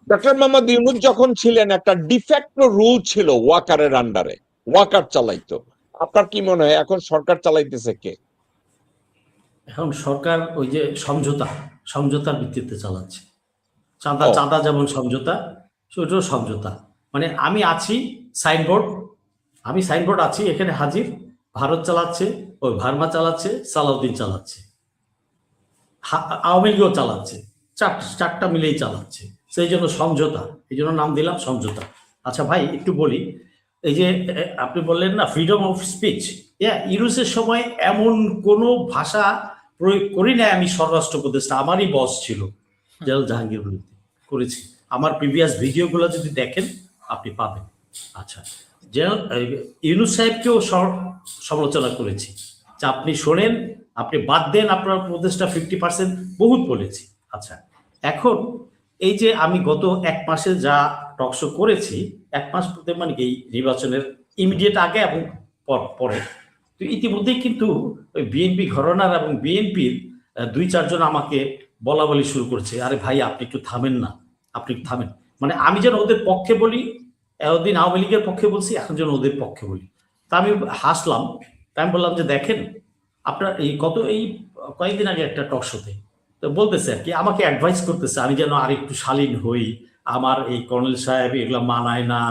ডক্টর মোহাম্মদ ইউনূস যখন ছিলেন একটা ডিফ্যাক্টো রুল ছিল ওয়াকারের আন্ডারে, ওয়াকার চালাইতো? আপনার কি মনে হয় এখন সরকার চালাইতেছে কে? এখন সরকার ওই যে সমঝোতার ভিত্তিতে চালাচ্ছে। চাঁদা যেমন সমঝোতা, সেটাও সমঝোতা। মানে আমি সাইনবোর্ড আছি এখানে হাজির, ভারত চালাচ্ছে, ওই ভার্মা চালাচ্ছে, সালাউদ্দিন চালাচ্ছে, আওয়ামী লীগও চালাচ্ছে, চারটা মিলেই চালাচ্ছে। সেই জন্য সমঝোতা, এই জন্য নাম দিলাম সমঝোতা। আচ্ছা ভাই, একটু বলি, এই যে আপনি বললেন না ফ্রিডম অফ স্পিচ, ইউনূসের সময় এমন কোনো ভাষা প্রয়োগ করি না আমি, স্বরাষ্ট্র উপদেষ্টা আমারই বস ছিল, জেনারেল জাহাঙ্গীর বিরুদ্ধে করেছি। আমার প্রিভিয়াস ভিডিওগুলো যদি দেখেন আপনি পাবেন। আচ্ছা, ইউনূস সাহেবকেও সমালোচনা করেছি, যে আপনি শোনেন, আপনি বাদ দেন, আপনার উপদেষ্টা 50% বহুত বলেছি। আচ্ছা, এখন এই যে আমি গত 1 মাসে যা টকশো করেছি, 1 মাস বলতে মানে কি নির্বাচনের ইমিডিয়েট আগে এবং পরে, তো ইতিমধ্যেই কিন্তু ওই বিএনপি ঘরানার এবং বিএনপির 2-4 জন আমাকে বলা বলি শুরু করছে, আরে ভাই আপনি একটু থামেন না, আপনি একটু থামেন। মানে আমি যেন ওদের পক্ষে বলি, এতদিন আওয়ামী লীগের পক্ষে বলছি, এখন যেন ওদের পক্ষে বলি। তা আমি হাসলাম, তাই আমি বললাম যে দেখেন আপনার এই কয়েকদিন আগে একটা টক শোতে, তো বলতেছে আর কি, আমাকে অ্যাডভাইস করতেছে আমি যেন আর একটু শালীন হই, আমার এই কর্নেল সাহেব এগুলো মানায় না,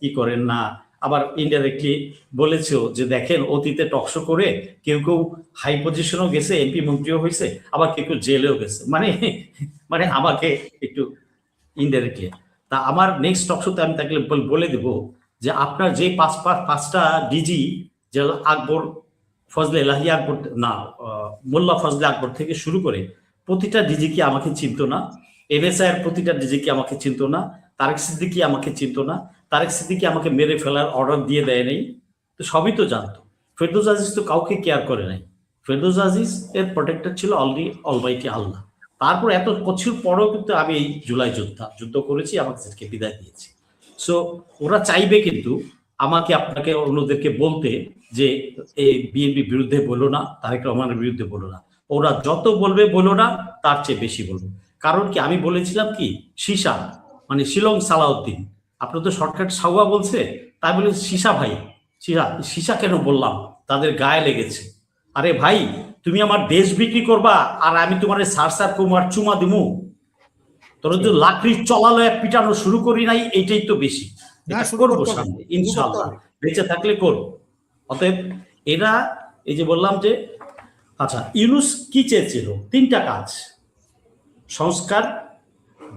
ই করেন না। আবার ইনডাইরেক্টলি বলেছেও যে দেখেন অতীতে টকশো করে কেউ কেউ হাই পজিশনেও গেছে, এমপি মন্ত্রীও হয়েছে, আবার কেউ কেউ জেলেও গেছে, মানে মানে আমাকে একটু ইনডাইরেক্টলি। তা আমার নেক্সট টকশোতে আমি তাকে বলে দেব যে আপনার যে পাঁচটা ডিজি, যে আকবর ফজলে এলাহি আকবর না মোল্লা ফজলে আকবর থেকে শুরু করে প্রতিটা ডিজি কি আমাকে চিনতো না, এনএসআই এর প্রতিটা ডিজি কি আমাকে চিনতো না, তারেক সিদ্দিকী আমাকে চিনতো না, তারেক সিদ্দিকী আমাকে মেরে ফেলার অর্ডার দিয়ে দেয় নাই, তো সবই তো জানতো। ফেরদৌস আজিজ তো কাউকে কেয়ার করে নাই, ফেরদৌস আজিজ এর প্রোটেক্টর ছিল অলমাইটি আল্লাহ। তারপর এত কিছুর পরেও কিন্তু আমি এই জুলাই যুদ্ধ করেছি, আমাকে বিদায় দিয়েছি। সো ওরা চাইবে কিন্তু আমাকে আপনাকে অন্যদেরকে বলতে যে এই বিএনপি বিরুদ্ধে বলো না, তারেক রহমানের বিরুদ্ধে বলো না। ওরা যত বলবে বলো না, তার চেয়ে বেশি বলবো। কারণ কি আমি বলেছিলাম কি সীসা মানে শিলং সালাউদ্দিন, আপনার তো শর্টকাট সাউয়া বলছে, তাই বলে সীসা ভাই, সীসা কেন বললাম, তাদের গায়ে লেগেছে। আরে ভাই তুমি আমার দেশ বিক্রি করবা আর আমি তোমার সার কুমার চুমা দিমু, তোরা তো লাকড়ির চলালয়া পিটানো শুরু করি নাই, এইটাই তো বেশি। করবো সামনে ইনশাআল্লাহ, বেঁচে থাকলে করবো। অতএব এরা এই যে বললাম যে আচ্ছা ইউনূস কি চেয়েছিল, তিনটা কাজ, সংস্কার,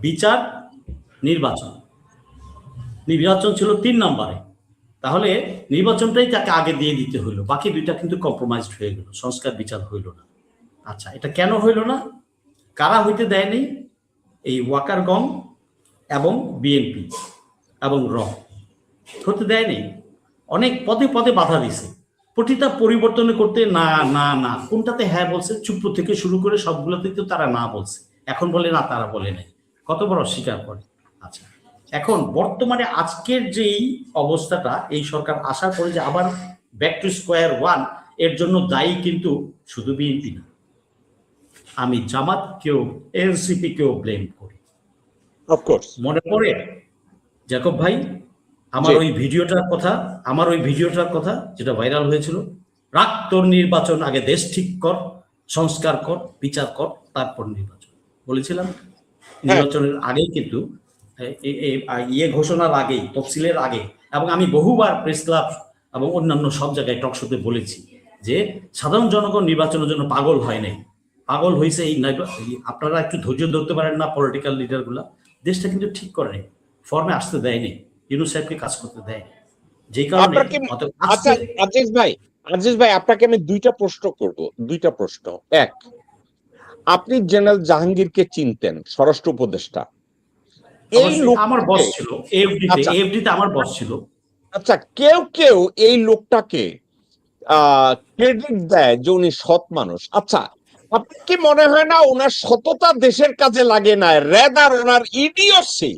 বিচার, নির্বাচন। নির্বাচন ছিল 3 নম্বরে, তাহলে নির্বাচনটাই তাকে আগে দিয়ে দিতে হইলো, বাকি দুইটা কিন্তু কম্প্রোমাইজড হয়ে গেল, সংস্কার বিচার হইল না। আচ্ছা এটা কেন হইল না, কারা হইতে দেয়নি, এই ওয়াকার গং এবং বিএনপি এবং র হতে দেয়নি, অনেক পদে পদে বাধা দিছে, প্রতিটা পরিবর্তন করতে না না না, কোনটাতে হ্যাঁ বলছে, চুপ থেকে শুরু করে সবগুলোতে তো তারা না বলছে, এখন বলে না তারা বলে নাই, কত বড় অস্বীকার করে। আচ্ছা এখন বর্তমানে আজকের যেই অবস্থাটা, এই সরকার আসার পরে যে আবার ব্যাক টু স্কোয়ার ওয়ান, এর জন্য দায়ী কিন্তু শুধু বিএনপি না, আমি জামাতকেও এনসিপি কেও ব্লেম করি। অফকোর্স মনে পড়ে জ্যাকব ভাই আমার ওই ভিডিওটার কথা যেটা ভাইরাল হয়েছিল, রাখ তোর নির্বাচন আগে, দেশ ঠিক কর, সংস্কার কর, বিচার কর, তারপর নির্বাচন বলেছিলাম। নির্বাচনের আগেই কিন্তু ঘোষণার আগেই, তফসিলের আগে, এবং আমি বহুবার প্রেস ক্লাব এবং অন্যান্য সব জায়গায় টকশোতে বলেছি যে সাধারণ জনগণ নির্বাচনের জন্য পাগল হয় নাই, পাগল হয়েছে এই আপনারা একটু ধৈর্য ধরতে পারেন না, পলিটিক্যাল লিডার গুলা দেশটা কিন্তু ঠিক করে নেই, ফর্মে আসতে দেয়নি, ইউনূস সাহেবকে কাজ করতে দেয়নি, যে কারণে। আচ্ছা আজিজ ভাই আপনাকে আমি দুইটা প্রশ্ন করব, দুইটা প্রশ্ন। এক, আপনি জেনারেল জাহাঙ্গীরকে চিনতেন, স্বরাষ্ট্র উপদেষ্টা, এই লোক আমার বস ছিল এফডিতে, আমার বস ছিল। আচ্ছা কেউ কেউ এই লোকটাকে ক্রেডিট দেয় যে উনি সৎ মানুষ। আচ্ছা আপনার কি মনে হয় না ওনার সততা দেশের কাজে লাগে না, রেদার ওনার ইডিওসি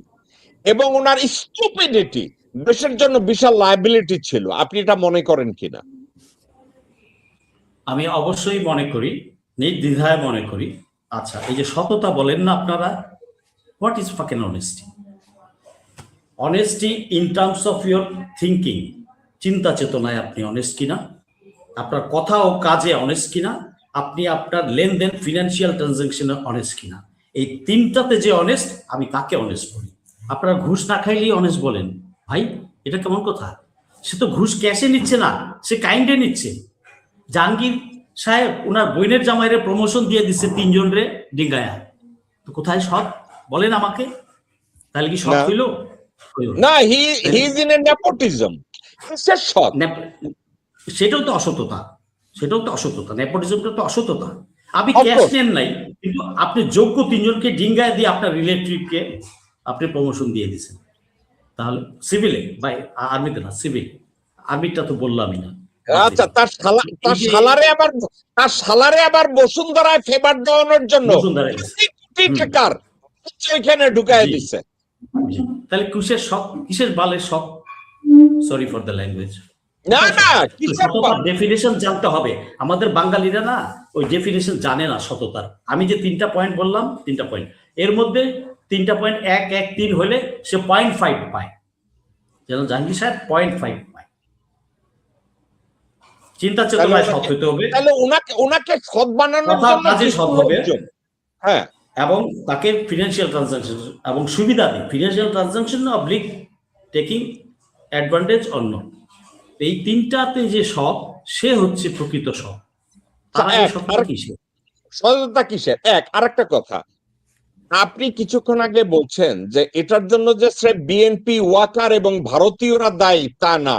এবং ওনার স্টুপিডিটি দেশের জন্য বিশাল লায়াবিলিটি ছিল? আপনি এটা মনে করেন কিনা? আমি অবশ্যই মনে করি, নির্দ্বিধায় মনে করি। আচ্ছা এই যে সততা বলেন না আপনারা, what is fucking honesty? Honesty in terms of your thinking, চিন্তা চেতনায় আপনি অনেস্ট কিনা, আপনার কথা ও কাজে অনেস্ট কিনা, আপনি আপনার লেনদেন ফিনান্সিয়াল ট্রানজাকশনে অনেস্ট কিনা, এই তিনটাতে যে অনেস্ট, আমি তাকে অনেস্ট বলি। আপনারা ঘুষ না খাইলেই অনেস্ট বলেন, ভাই এটা কেমন কথা? সে তো ঘুষ ক্যাশে নিচ্ছে না, সে কাইন্ডে নিচ্ছে। জাহাঙ্গীর সাহেব ওনার বইনের জামাইরে প্রমোশন দিয়ে দিচ্ছে 3 জন রে ডিঙ্গায়া, তো কোথায় সৎ বলেন আমাকে? তাহলে কি সৎ হইল না? He is in a nepotism, সৎ। সেটাও তো অসততা, নেপোটিজমটা তো অসততা। আপনি ক্যাশ নেন নাই, কিন্তু আপনি যোগ্য 3 জনকে ডিঙ্গায় দিয়ে আপনার রিলেটিভকে আপনি প্রমোশন দিয়ে দিচ্ছেন। তাহলে সিভিলে ভাই, আর্মিতে না, সিভিল, আর্মিটা তো বললামই না। আচ্ছা তার সালারে আবার বসুন্ধরায় ফেভার দেওয়ানোর জন্য টাকার ওইখানে ঢুকায় দিচ্ছে। তাহলে কিসের বালে সৎ? Sorry for the language. না না, ডেফিনেশন জানতে হবে। আমাদের বাঙালিরা না ওই ডেফিনেশন জানে না সততার। আমি যে 3টা পয়েন্ট বললাম, 3টা পয়েন্ট, এর মধ্যে 3টা পয়েন্ট 1, 1, 3 হলে সে 0.5 পায়, যেন জাহাঙ্গীর সাহেব 0.5 পায়। চিন্তা চেতনায় সৎ হইতে হবে, তাহলে ওনাকে সৎ বানানোর জন্য কাজে সৎ হবে। হ্যাঁ, এবং তাকে ফিনান্সিয়াল ট্রানজাকশন এবং সুবিধা দিই, financial transaction oblique taking advantage অন্য, এই তিনটাতে যে সৎ, সে হচ্ছে প্রকৃত সৎ। তার আগে সততা কিসের? সততা কিসের? আরেকটা কথা, আপনি কিছুক্ষণ আগে বলছেন যে এটার জন্য যে স্রেফ বিএনপি, ওয়াকার এবং ভারতীয়রা দায়ী তা না,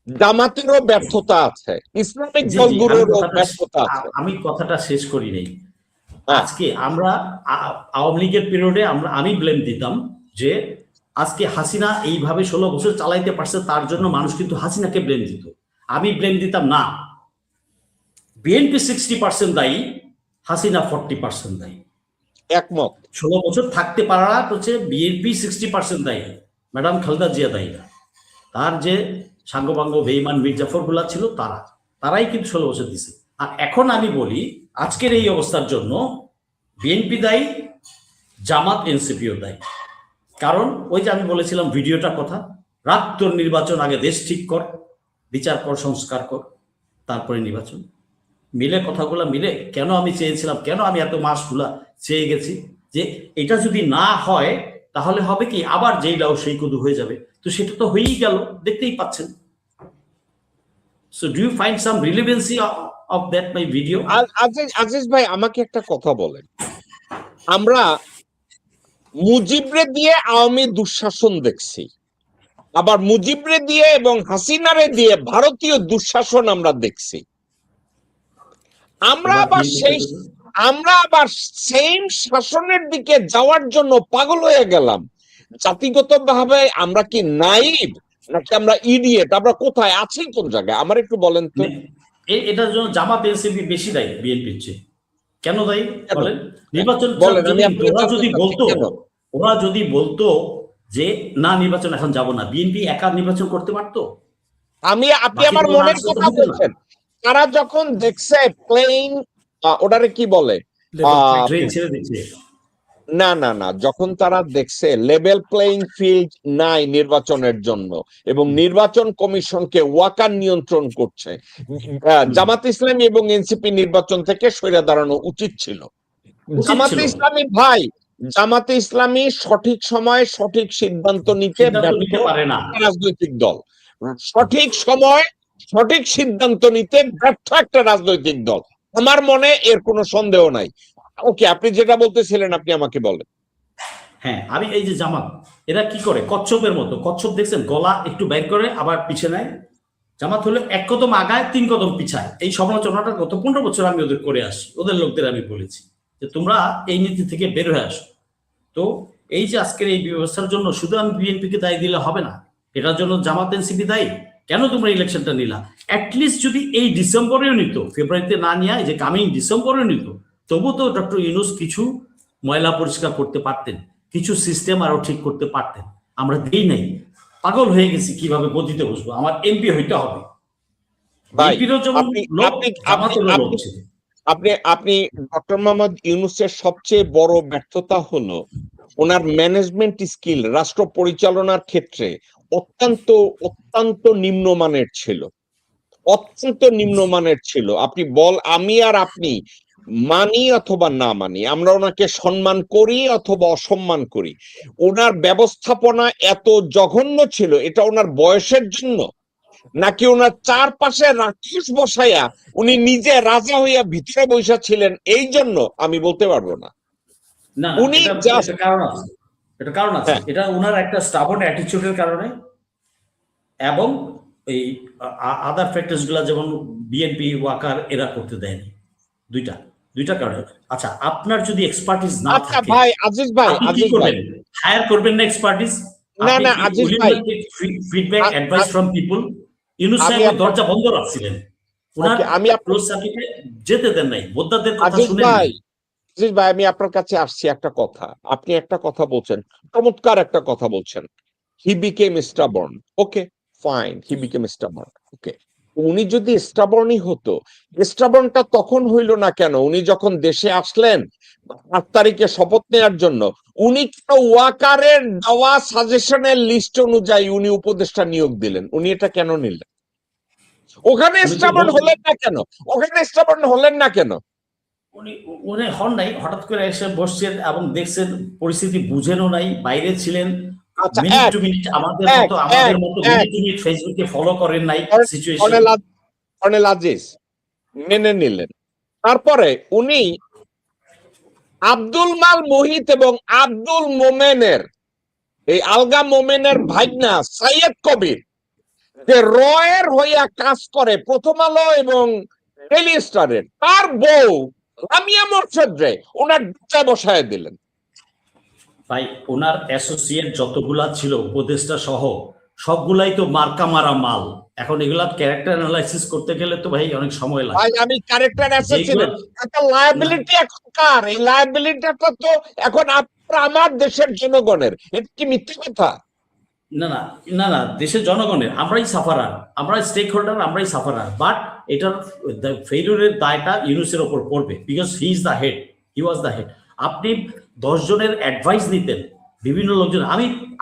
জামাতেরও ব্যর্থতা আছে, ইসলামিক দলগুলোরও ব্যর্থতা আছে। আমি কথাটা শেষ করি নাই। আজকে আমরা আওয়ামী লীগের পিরিয়ডে আমি ব্লেম দিতাম যে আজকে হাসিনা এইভাবে 16 বছর চালাইতে পারছে, তার জন্য মানুষ কিন্তু হাসিনাকে ব্লেম দিত। আমি ব্লেম দিতাম না, বিএনপি 60% দায়ী, হাসিনা 40% দায়ী। একমত। 16 বছর থাকতে পারা হচ্ছে বিএনপি 60% দায়ী, ম্যাডাম খালেদা জিয়া দায়ী না। তার যে সাঙ্গপাঙ্গ বেঈমান মির্জাফর গুলা ছিল তারাই কিন্তু 16 বছর দিছে। আর এখন আমি বলি আজকের এই অবস্থার জন্য বিএনপি দায়ী, জামাত এনসিপিও দায়ী। কারণ ওই যে আমি বলেছিলাম ভিডিওটার কথা, রাত তোর নির্বাচন, আগে দেশ ঠিক কর, বিচার কর, সংস্কার কর, তারপরে নির্বাচন। মিলে কথাগুলো মিলে কেন আমি চেয়েছিলাম, কেন আমি এত মাসগুলা চেয়ে গেছি যে এটা যদি না হয় তাহলে হবে কি, আবার যেই লাউ সেই কদু হয়ে যাবে। তো সেটা তো হয়েই গেল, দেখতেই পাচ্ছেন। So do you find some relevancy of that my video? Aziz ভাই, আমাকে একটা কথা বলেন, আমরা মুজিবরে দিয়ে আওয়ামী দুঃশাসন দেখছি, আবার মুজিবরে দিয়ে এবং হাসিনারে দিয়ে ভারতীয় দুঃশাসন আমরা দেখছি। আমরা আবার সেম শাসনের দিকে যাওয়ার জন্য পাগল হয়ে গেলাম। জাতিগতভাবে আমরা কি নাইব, নাকি আমরা ইডিয়েট? আমরা কোথায় আছি, কোন জায়গায়? আমার একটু বলেন তো। এটার জন্য জামাত এনসিপি বেশি দায়ী বিএনপির চেয়ে। কেন দায়ী বলেন? নির্বাচন ওরা যদি বলতো যে না নির্বাচন এখন যাব না, বিএনপি একা নির্বাচন করতে পারতো। আপনি আমার মনের কথা বলছেন। তারা যখন দেখছে প্লেন, ওটারে কি বলে, না, যখন তারা দেখছে লেভেল প্লেইং ফিল্ড নাই নির্বাচনের জন্য এবং নির্বাচন কমিশনকে ওয়াকার নিয়ন্ত্রণ করছে, জামাত ইসলামী এবং এনসিপি নির্বাচন থেকে সরে দাঁড়ানো উচিত ছিল। জামাতে ইসলামী ভাই, জামাতে ইসলামী সঠিক সময়ে সঠিক সিদ্ধান্ত নিতে পারে না, রাজনৈতিক দল। সঠিক সময় সঠিক সিদ্ধান্ত নিতে ব্যর্থ একটা রাজনৈতিক দল, আমার মনে এর কোনো সন্দেহ নাই। ওকে, আপনি যেটা বলতেছিলেন আপনি আমাকে বলেন। হ্যাঁ, আমি এই যে জামাত, এরা কি করে কচ্ছপের মতো, কচ্ছপ দেখছেন গলা একটু বের করে আবার পিছিয়ে নেয়। জামাত হলে 1 কদম আগায় 3 কদম পিছায়। এই সমালোচনাটা গত 15 বছর আমি ওদের করে আসি, ওদের লোকদের আমি বলেছি যে তোমরা এই নীতি থেকে বের হয়ে আসো। তো এই যে আজকের এই ব্যবস্থার জন্য শুধু আমি বিএনপিকে দায়ী দিলে হবে না, এটার জন্য জামাত এনসিপি দায়ী। কেন তোমরা ইলেকশনটা নিলা? অ্যাটলিস্ট যদি এই ডিসেম্বরেও নিত, ফেব্রুয়ারিতে না নিয়ে যে কামিং ডিসেম্বরেও নিত, তবু তো ডক্টর ইউনূস কিছু ময়লা পরিষ্কার করতে পারতেন, কিছু সিস্টেম আরো ঠিক করতে পারতেন। আমরা দেই নাই, পাগল হয়ে গেছি কিভাবে গদিতে বসবো, আমার এমপি হইতে হবে। আপনি ডক্টর মোহাম্মদ ইউনূসের সবচেয়ে বড় ব্যর্থতা হলো ওনার ম্যানেজমেন্ট স্কিল রাষ্ট্র পরিচালনার ক্ষেত্রে অত্যন্ত নিম্নমানের ছিল, অত্যন্ত নিম্নমানের ছিল। আমি আর আপনি মানি অথবা না মানি, আমরা ওনাকে সম্মান করি অথবা অসম্মান করি, ওনার ব্যবস্থাপনা এত জঘন্য ছিল, এটা ওনার বয়সের জন্য নাকি ওনার চারপাশে রাক্ষস বসাইয়া উনি নিজে রাজা হইয়া ভিতরে বসা ছিলেন এই জন্য আমি বলতে পারবো না। উনি কারণ আছে, এটা ওনার একটা স্টাবর্ন অ্যাটিটিউডের কারণে এবং এই আদার ফ্যাক্টরস গুলা যেমন বিএনপি, ওয়াকার এরা করতে দেয়নি। দুইটা কারণে। আচ্ছা, আপনার যদি এক্সপার্টিস না থাকে, ভাই আজিজ ভাই, হায়ার করবেন না এক্সপার্টিস? না আজিজ ভাই, feedback advice from people. Yunus সাহেব দরজা বন্ধ রাখছিলেন, আমি ক্লোজ সার্কিটে যেতে দেন নাই, বোদ্দাদের কথা শুনেন নাই। আজিজ ভাই, আমি আপনার কাছে আসছি একটা কথা, আপনি একটা কথা বলছেন, চমৎকার একটা কথা বলছেন, he became stubborn. Okay fine, he became stubborn. Okay, উনি যদি স্টাবর্নই হতো, স্টাবর্নটা তখন হইল না কেন? উনি যখন দেশে আসলেন 8 তারিখে শপথ নেওয়ার জন্য, উনি কেন ওয়াকারের দেওয়া সাজেশনের লিস্ট অনুযায়ী উনি উপদেষ্টা নিয়োগ দিলেন? উনি এটা কেন নিলেন? ওখানে স্টাবর্ন হলেন না কেন? উনি উনি হন নাই, হঠাৎ করে এসে বসছেন এবং দেখছেন পরিস্থিতি বুঝেনও নাই, বাইরে ছিলেন, আচ্ছা, মিনিট এক টু মিনিট আমাদের এক মতো আমাদের এক মতো এক মিনিট টু মিনিট ফেসবুকে ফলো করেন নাই সিচুয়েশন। কর্নেল কর্নেল আজিজ মেনে নিলেন। তারপরে উনি আব্দুল মাল মুহিত এবং আব্দুল মোমেনের, এই আলগা মোমেনের ভাইগনা সাইয়দ কবির, যে রয়ের হইয়া কাজ করে প্রথম আলো এবং ডেইলি স্টারের, তার বউ লামিয়া মোর্শেদ রে ওনার ডাক্তার বসায় দিলেন। ভাই ওনার অ্যাসোসিয়েট যতগুলা ছিল উপদেষ্টা সহ সবগুলাই তো মার্কা মারা মাল। এখন এগুলা ক্যারেক্টার অ্যানালাইসিস করতে গেলে তো ভাই অনেক সময় লাগে। ভাই আমি ক্যারেক্টার অ্যাসাসিনেট, যেগুলো একটা লায়াবিলিটি এখন কার? এই লায়াবিলিটিটা তো এখন আমার দেশের জনগণের। এটা কি মিথ্যে কথা? না না না না, দেশের জনগণের, আমরাই সাফারার, আমরা স্টেক হোল্ডার, আমরাই সাফারার। বাট এটার ফেইলিউরের দায়টা ইউনুসের ওপর পড়বে, because he is the head, he was the head. আপনি 10 জনের অ্যাডভাইস নিতেন, বিভিন্ন লোকজন।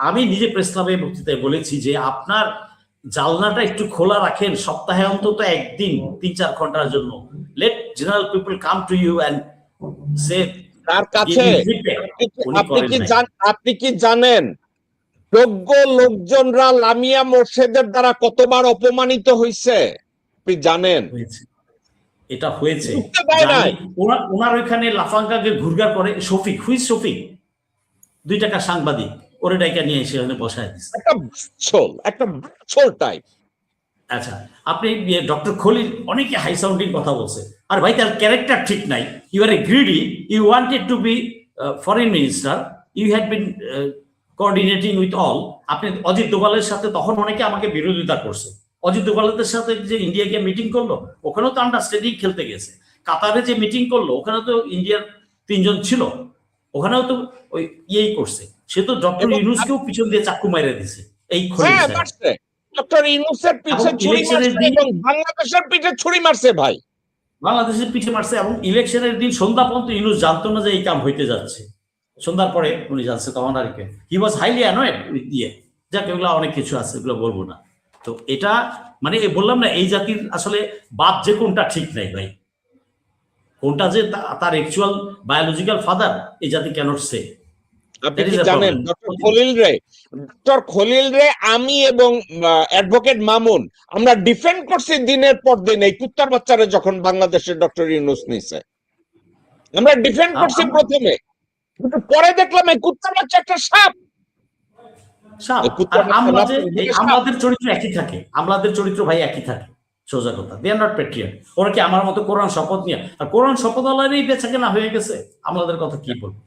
আমি নিজে প্রেস ক্লাবে বক্তৃতায় বলেছি যে আপনার জানলাটা একটু খোলা রাখেন, সপ্তাহে অন্তত একদিন 3-4 ঘন্টার জন্য। Let general people come to you and সে তার কাছে উনি করেন নাই। আপনি কি জানেন যোগ্য লোকজনরা লামিয়া মোর্শেদের দ্বারা কতবার অপমানিত হয়েছে? আপনি জানেন? হয়েছে, এটা হয়েছে। ঢুকতে দেয় নাই। ওনার ওইখানে লাফাঙ্গাকে ঘুরঘার করে শফিক, হুইজ শফিক, 2 টাকা সাংবাদিক, ওরে ডাইকা নিয়ে এসে ওখানে বসায় দিচ্ছে। একটা বাচ্চল টাইপ। আচ্ছা, আপনি ডক্টর খলিল অনেকে হাই সাউন্ডিং কথা বলছে, আর ভাই তার ক্যারেক্টার ঠিক নাই। You are a greedy, you wanted to be foreign minister, you had been coordinating with all. আপনি অজিত দোভালের সাথে তখন অনেকে আমাকে বিরোধিতা করছে। অজিত দোভালের সাথে যে ইন্ডিয়া গিয়ে মিটিং করলো, ওখানেও তো আন্ডারস্ট্যান্ডিং খেলতে গেছে। কাতারে যে মিটিং করলো, ওখানে তো ইন্ডিয়ার 3 জন ছিল, ওখানেও তো ওই ইয়েই করছে। সে তো ডক্টর ইউনুসকেও পিছন দিয়ে চাক্কু মাইরে দিছে এই খলিল সাহেব। ডক্টর ইউনুসের পিছে ছুরি মারছে এবং বাংলাদেশের পিঠে ছুরি মারছে ভাই। বাংলাদেশের পিঠে মারছে, এবং ইলেকশনের দিন সন্ধ্যা পর্যন্ত ইউনুস জানতো না যে এই কাম হইতে যাচ্ছে। সন্ধ্যার পরে উনি জানছে, তখন আর কি হি ওয়াজ হাইলি অ্যানয়েড উইথ দিয়ে। যাক, এগুলো অনেক কিছু আছে, এগুলো বলবো না। তো এটা মানে বললাম না, এই জাতির আসলে বাপ যে কোনটা ঠিক নাই ভাই, কোনটা যে তার অ্যাকচুয়াল বায়োলজিক্যাল ফাদার, এই জাতি ক্যানট সে। আপনি কি জানেন ডক্টর খলিল রে আমি এবং অ্যাডভোকেট মামুন আমরা ডিফেন্ড করছি দিনের পর দিন। এই কুত্তার বাচ্চারে যখন বাংলাদেশের ডক্টর ইউনুস নিছে, আমরা ডিফেন্ড করছি প্রথমে, কিন্তু পরে দেখলাম এই কুত্তার বাচ্চা একটা সাপ। আমলাদের চরিত্র একই থাকে, আমলাদের চরিত্র ভাই একই থাকে, সোজা কথা। দে আর নট প্যাট্রিয়ট। ওরা কি আমার মতো কোরআন শপথ নিয়ে, আর কোরআন শপথ আল্লাহরই বেচা কেনা হয়ে গেছে, আমলাদের কথা কি বলবো।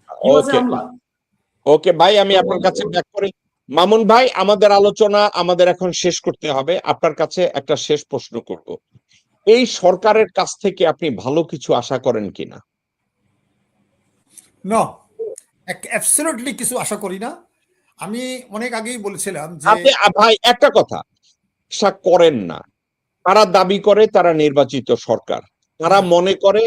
ওকে ভাই, আমি আপনার কাছে ব্যাক করি। মামুন ভাই, আমাদের আলোচনা আমাদের এখন শেষ করতে হবে। আপনার কাছে একটা শেষ প্রশ্ন করব, এই সরকারের কাছ থেকে আপনি ভালো কিছু আশা করেন কিনা? না, অ্যাবসলিউটলি কিছু আশা করি না। আমি অনেক আগেই বলেছিলাম যে আপনি ভাই একটা কথা, আশা করেন না। তারা দাবি করে তারা নির্বাচিত সরকার, তারা মনে করে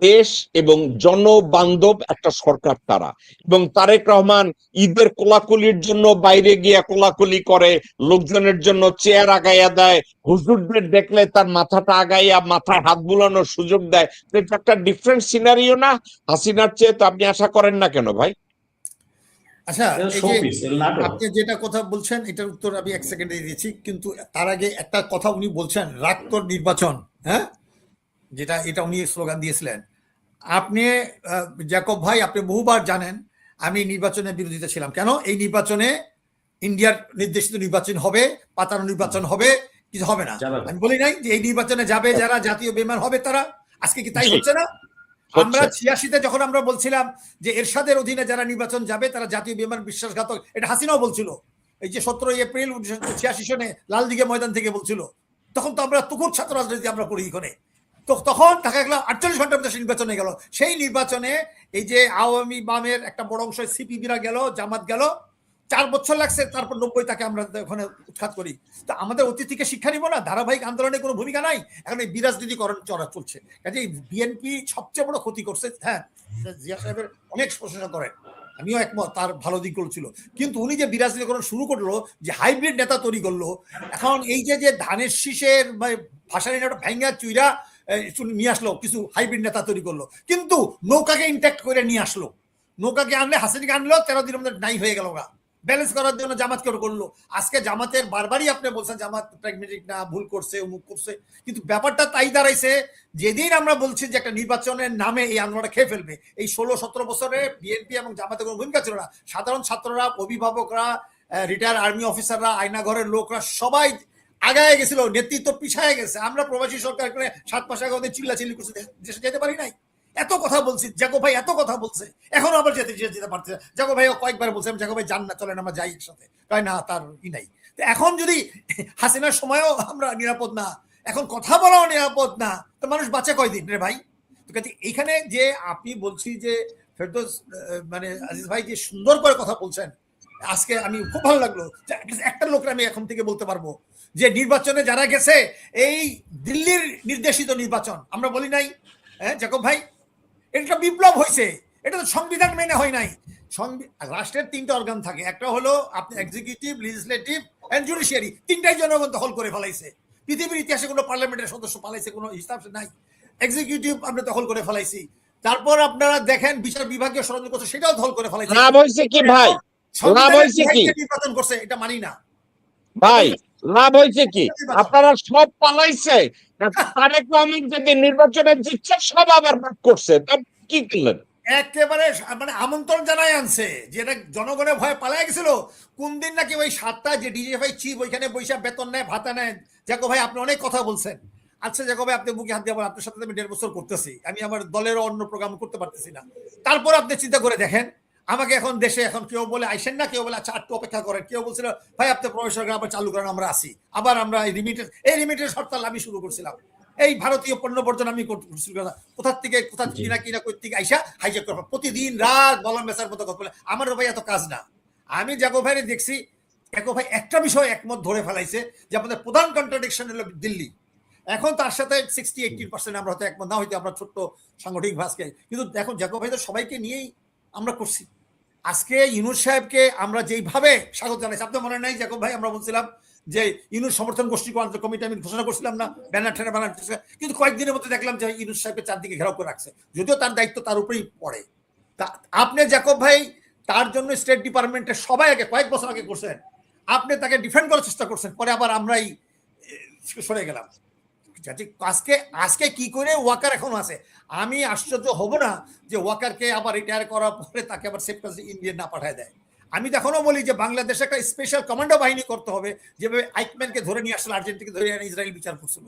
দেশ এবং জনবান্ধব একটা সরকার তারা। এবং তারেক রহমান ঈদের কোলাকুলির জন্য বাইরে গিয়ে কোলাকুলি করে, লোকজনের জন্য চেয়ার আগাইয়া দেয়, হুজুরদের দেখলে তার মাথাটা আগাইয়া মাথায় হাত বুলানোর সুযোগ দেয়। এটা একটা ডিফারেন্ট সিনারিও না হাসিনার চেয়ে? তো আপনি আশা করেন না কেন ভাই? আচ্ছা, আপনি যেটা কথা বলছেন এটার উত্তর আমি 1 সেকেন্ডে দিয়েছি, কিন্তু তার আগে একটা কথা উনি বলছেন, রাক্তর নির্বাচন, হ্যাঁ, যেটা এটা উনি স্লোগান দিয়েছিলেন। আপনি জ্যাকব ভাই, আপনি বহুবার জানেন আমি নির্বাচনের বিরোধিতা ছিলাম। কেন? এই নির্বাচনে ইন্ডিয়ার নির্দেশিত নির্বাচন হবে, পাতানো নির্বাচন হবে, কিছু হবে না। আমি বলি নাই যে এই নির্বাচনে যাবে যারা জাতীয় বেইমান হবে তারা? আজকে কি তাই হচ্ছে না? আমরা 86-তে যখন আমরা বলছিলাম যে এরশাদের অধীনে যারা নির্বাচন যাবে তারা জাতীয় বেইমান, বিশ্বাসঘাতক, এটা হাসিনাও বলছিল। এই যে 17 এপ্রিল 1986 সনে লালদিঘি ময়দান থেকে বলছিল, তখন তো আমরা তুকুর ছাত্র রাজনীতি আমরা করি এখানে। তো তখন দেখা গেল 48 ঘন্টার মধ্যে নির্বাচন হয়ে গেল। সেই নির্বাচনে এই যে আওয়ামী বামের একটা বড় অংশ, সিপিবিরা গেল, জামাত গেল, 4 বছর লাগছে, তারপর 90 তাকে আমরা ওখানে উৎখাত করি। তো আমাদের অতীত থেকে শিক্ষা নিব না? ধারাবাহিক আন্দোলনে কোনো ভূমিকা নাই, এখন এই বিরাজনীতিকরণ চড়া চলছে। কাজে বিএনপি সবচেয়ে বড় ক্ষতি করছে। হ্যাঁ, জিয়া সাহেবের অনেক প্রশংসা করেন, আমিও একমত, তার ভালো দিকগুলো ছিল, কিন্তু উনি যে বিরাজনীতিকরণ শুরু করলো, যে হাইব্রিড নেতা তৈরি করলো, এখন এই যে ধানের শীষের ভাষা ভেঙ্গা চুইরা নিয়ে আসলো, কিছু হাইব্রিড নেতা তৈরি করলো, কিন্তু নৌকাকে ইন্ট্যাক্ট করে নিয়ে আসলো। নৌকাকে আনলে, হাসিনাকে আনলো, 13 দিনের মধ্যে নাই হয়ে গেল, ওরা ব্যালেন্স করার জন্য জামাতকে করলো। আজকে জামাতের বারবারই আপনি বলছেন জামাত প্র্যাগমেটিক না, ভুল করছে, অমুক করছে, কিন্তু ব্যাপারটা তাই দাঁড়াইছে যেদিন আমরা বলছি যে একটা নির্বাচনের নামে এই আন্দোলনটা খেয়ে ফেলবে, এই 16-17 বছরে বিএনপি এবং জামাতের কোনো ভূমিকা ছিল না। সাধারণ ছাত্ররা, অভিভাবকরা, রিটায়ার আর্মি অফিসাররা, আয়নাঘরের লোকরা সবাই আগায় গেছিল, নেতৃত্ব পিছায় গেছে। আমরা প্রবাসী সরকার করে 7 মাস আগে ওদের চিল্লাচিল্লি করছে, দেশে যেতে পারি নাই, এত কথা বলছি, জাগো ভাই এত কথা বলছে, এখনো আবার যেতে পারছে। জাগো ভাই কয়েকবার বলছে, জাগো ভাই যান না, চলেন আমরা যাই একসাথে, তাই না, তার নাই। এখন যদি হাসিনার সময়ও আমরা নিরাপদ না, এখন কথা বলাও নিরাপদ না, তো মানুষ বাঁচে কয়দিন রে ভাই? তো এইখানে যে আপনি বলছি যে ফেরদৌস মানে আজিজ ভাই যে সুন্দর করে কথা বলছেন, আজকে আমি খুব ভালো লাগলো। একটা লোককে আমি এখন থেকে বলতে পারবো যে নির্বাচনে যারা গেছে, এই দিল্লির নির্দেশিত নির্বাচন, আমরা বলি নাই হ্যাঁ জাকব ভাই, এটা বিপ্লব হয়েছে, এটা তো সংবিধান মেনে হয় নাই। রাষ্ট্রের 3টা অর্গান থাকে, একটা হলো আপনি এক্সিকিউটিভ, লেজিসলেটিভ এন্ড জুডিশিয়ারি, 3টাই জনগণ দখল করে ফেলাইছে। পৃথিবীর ইতিহাসে কোনো পার্লামেন্টের সদস্য পালাইছে কোনো হিসাব নাই। এক্সিকিউটিভ আমরা দখল করে ফেলাইছি, তারপর আপনারা দেখেন বিচার বিভাগীয় ষড়যন্ত্র করছে, সেটাও দখল করে ফেলাইছে। লাভ হয়েছে কি ভাই? লাভ হয়েছে কি? নির্বাচন করছে, এটা মানি না ভাই, লাভ হয়েছে কি? আপনারা সব পালাইছে, তারেক রহমান যদি নির্বাচনে জিতছে সব আবার বাদ করছে, কি করলেন? একেবারে মানে আমন্ত্রণ জানাই আনছে, যেটা জনগণের ভয়ে পালাই গেছিল। কোন দিন নাকি ওই 7টা যে ডিজিএফআই চিফ ওইখানে বৈশা বেতন নেয়, ভাতা নেয়। জাকো ভাই আপনি অনেক কথা বলছেন, আচ্ছা জাকো ভাই আপনি মুখে হাত দিয়ে বলেন, আপনার সাথে আমি 1.5 বছর করতেছি, আমি আমার দলেরও অন্য প্রোগ্রাম করতে পারতেছি না। তারপর আপনি চিন্তা করে দেখেন, আমাকে এখন দেশে এখন কেউ বলে আইসেন না, কেউ বলে আচ্ছা একটু অপেক্ষা করেন, কেউ বলছিল ভাই আপনি প্রবেশন আবার চালু করেন, আমরা আসি। আবার আমরা এই রিমিটেন্স হরতাল আমি শুরু করছিলাম, এই ভারতীয় পণ্য বর্জন আমি কোথা থেকে কিনা কই থেকে আইসা হাইজ্যাক করবো, প্রতিদিন রাত বলাম বেচার মতো কথা বলে। আমার ভাই এত কাজ না। আমি জাগো ভাইরে দেখছি, জাগো ভাই একটা বিষয় একমত ধরে ফেলাইছে যে আমাদের প্রধান কন্ট্রাডিকশন হলো দিল্লি। এখন তার সাথে 60-80% আমরা হয়তো একমত না, হয়তো আমরা ছোট্ট সাংগঠনিক ভাষকে, কিন্তু এখন জাগো ভাই তো সবাইকে নিয়েই আমরা করছি। আজকে ইউনূস সাহেবকে আমরা যেইভাবে স্বাগত জানাইছি, আপনার মনে নাই জাকব ভাই আমরা বলছিলাম যে ইউনূস সমর্থন গোষ্ঠী কমিটি আমি ঘোষণা করছিলাম না, ব্যানার ঠেনে বানার, কিন্তু কয়েকদিনের মধ্যে দেখলাম যে ইউনূস সাহেবকে চারদিকে ঘেরাও করে রাখছে, যদিও তার দায়িত্ব তার উপরেই পড়ে। তা আপনি জাকব ভাই তার জন্য স্টেট ডিপার্টমেন্টের সবাই আগে কয়েক বছর আগে করছেন, আপনি তাকে ডিফেন্ড করার চেষ্টা করছেন, পরে আবার আমরাই সরে গেলাম। আজকে কি করে ওয়াকার এখনো আছে, আমি আশ্চর্য হব না যে ওয়াকারকে আবার রিটায়ার করার পরে তাকে আবার সেফ ইন্ডিয়ান না পাঠায় দেয়। আমি তো এখনো বলি যে বাংলাদেশে একটা স্পেশাল কমান্ডো বাহিনী করতে হবে, যেভাবে আইকম্যানকে ধরে নিয়ে আসলে আর্জেন্টিনাকে ধরে এনে ইসরায়েল বিচার করছিল,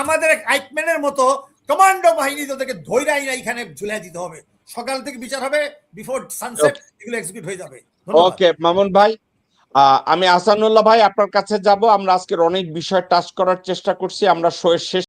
আমাদের আইকম্যানের মতো কমান্ডো বাহিনী তাদেরকে ধরে আইনা এখানে ঝুলাই দিতে হবে, সকাল থেকে বিচার হবে, বিফোর সানসেট এগুলো এক্সিকিউট হয়ে যাবে। ওকে মামুন ভাই, আমি আহসানুল্লাহ ভাই আপনার কাছে যাব। আমরা আজকের অনেক বিষয় টাচ করার চেষ্টা করছি, আমরা শোয়ের শেষ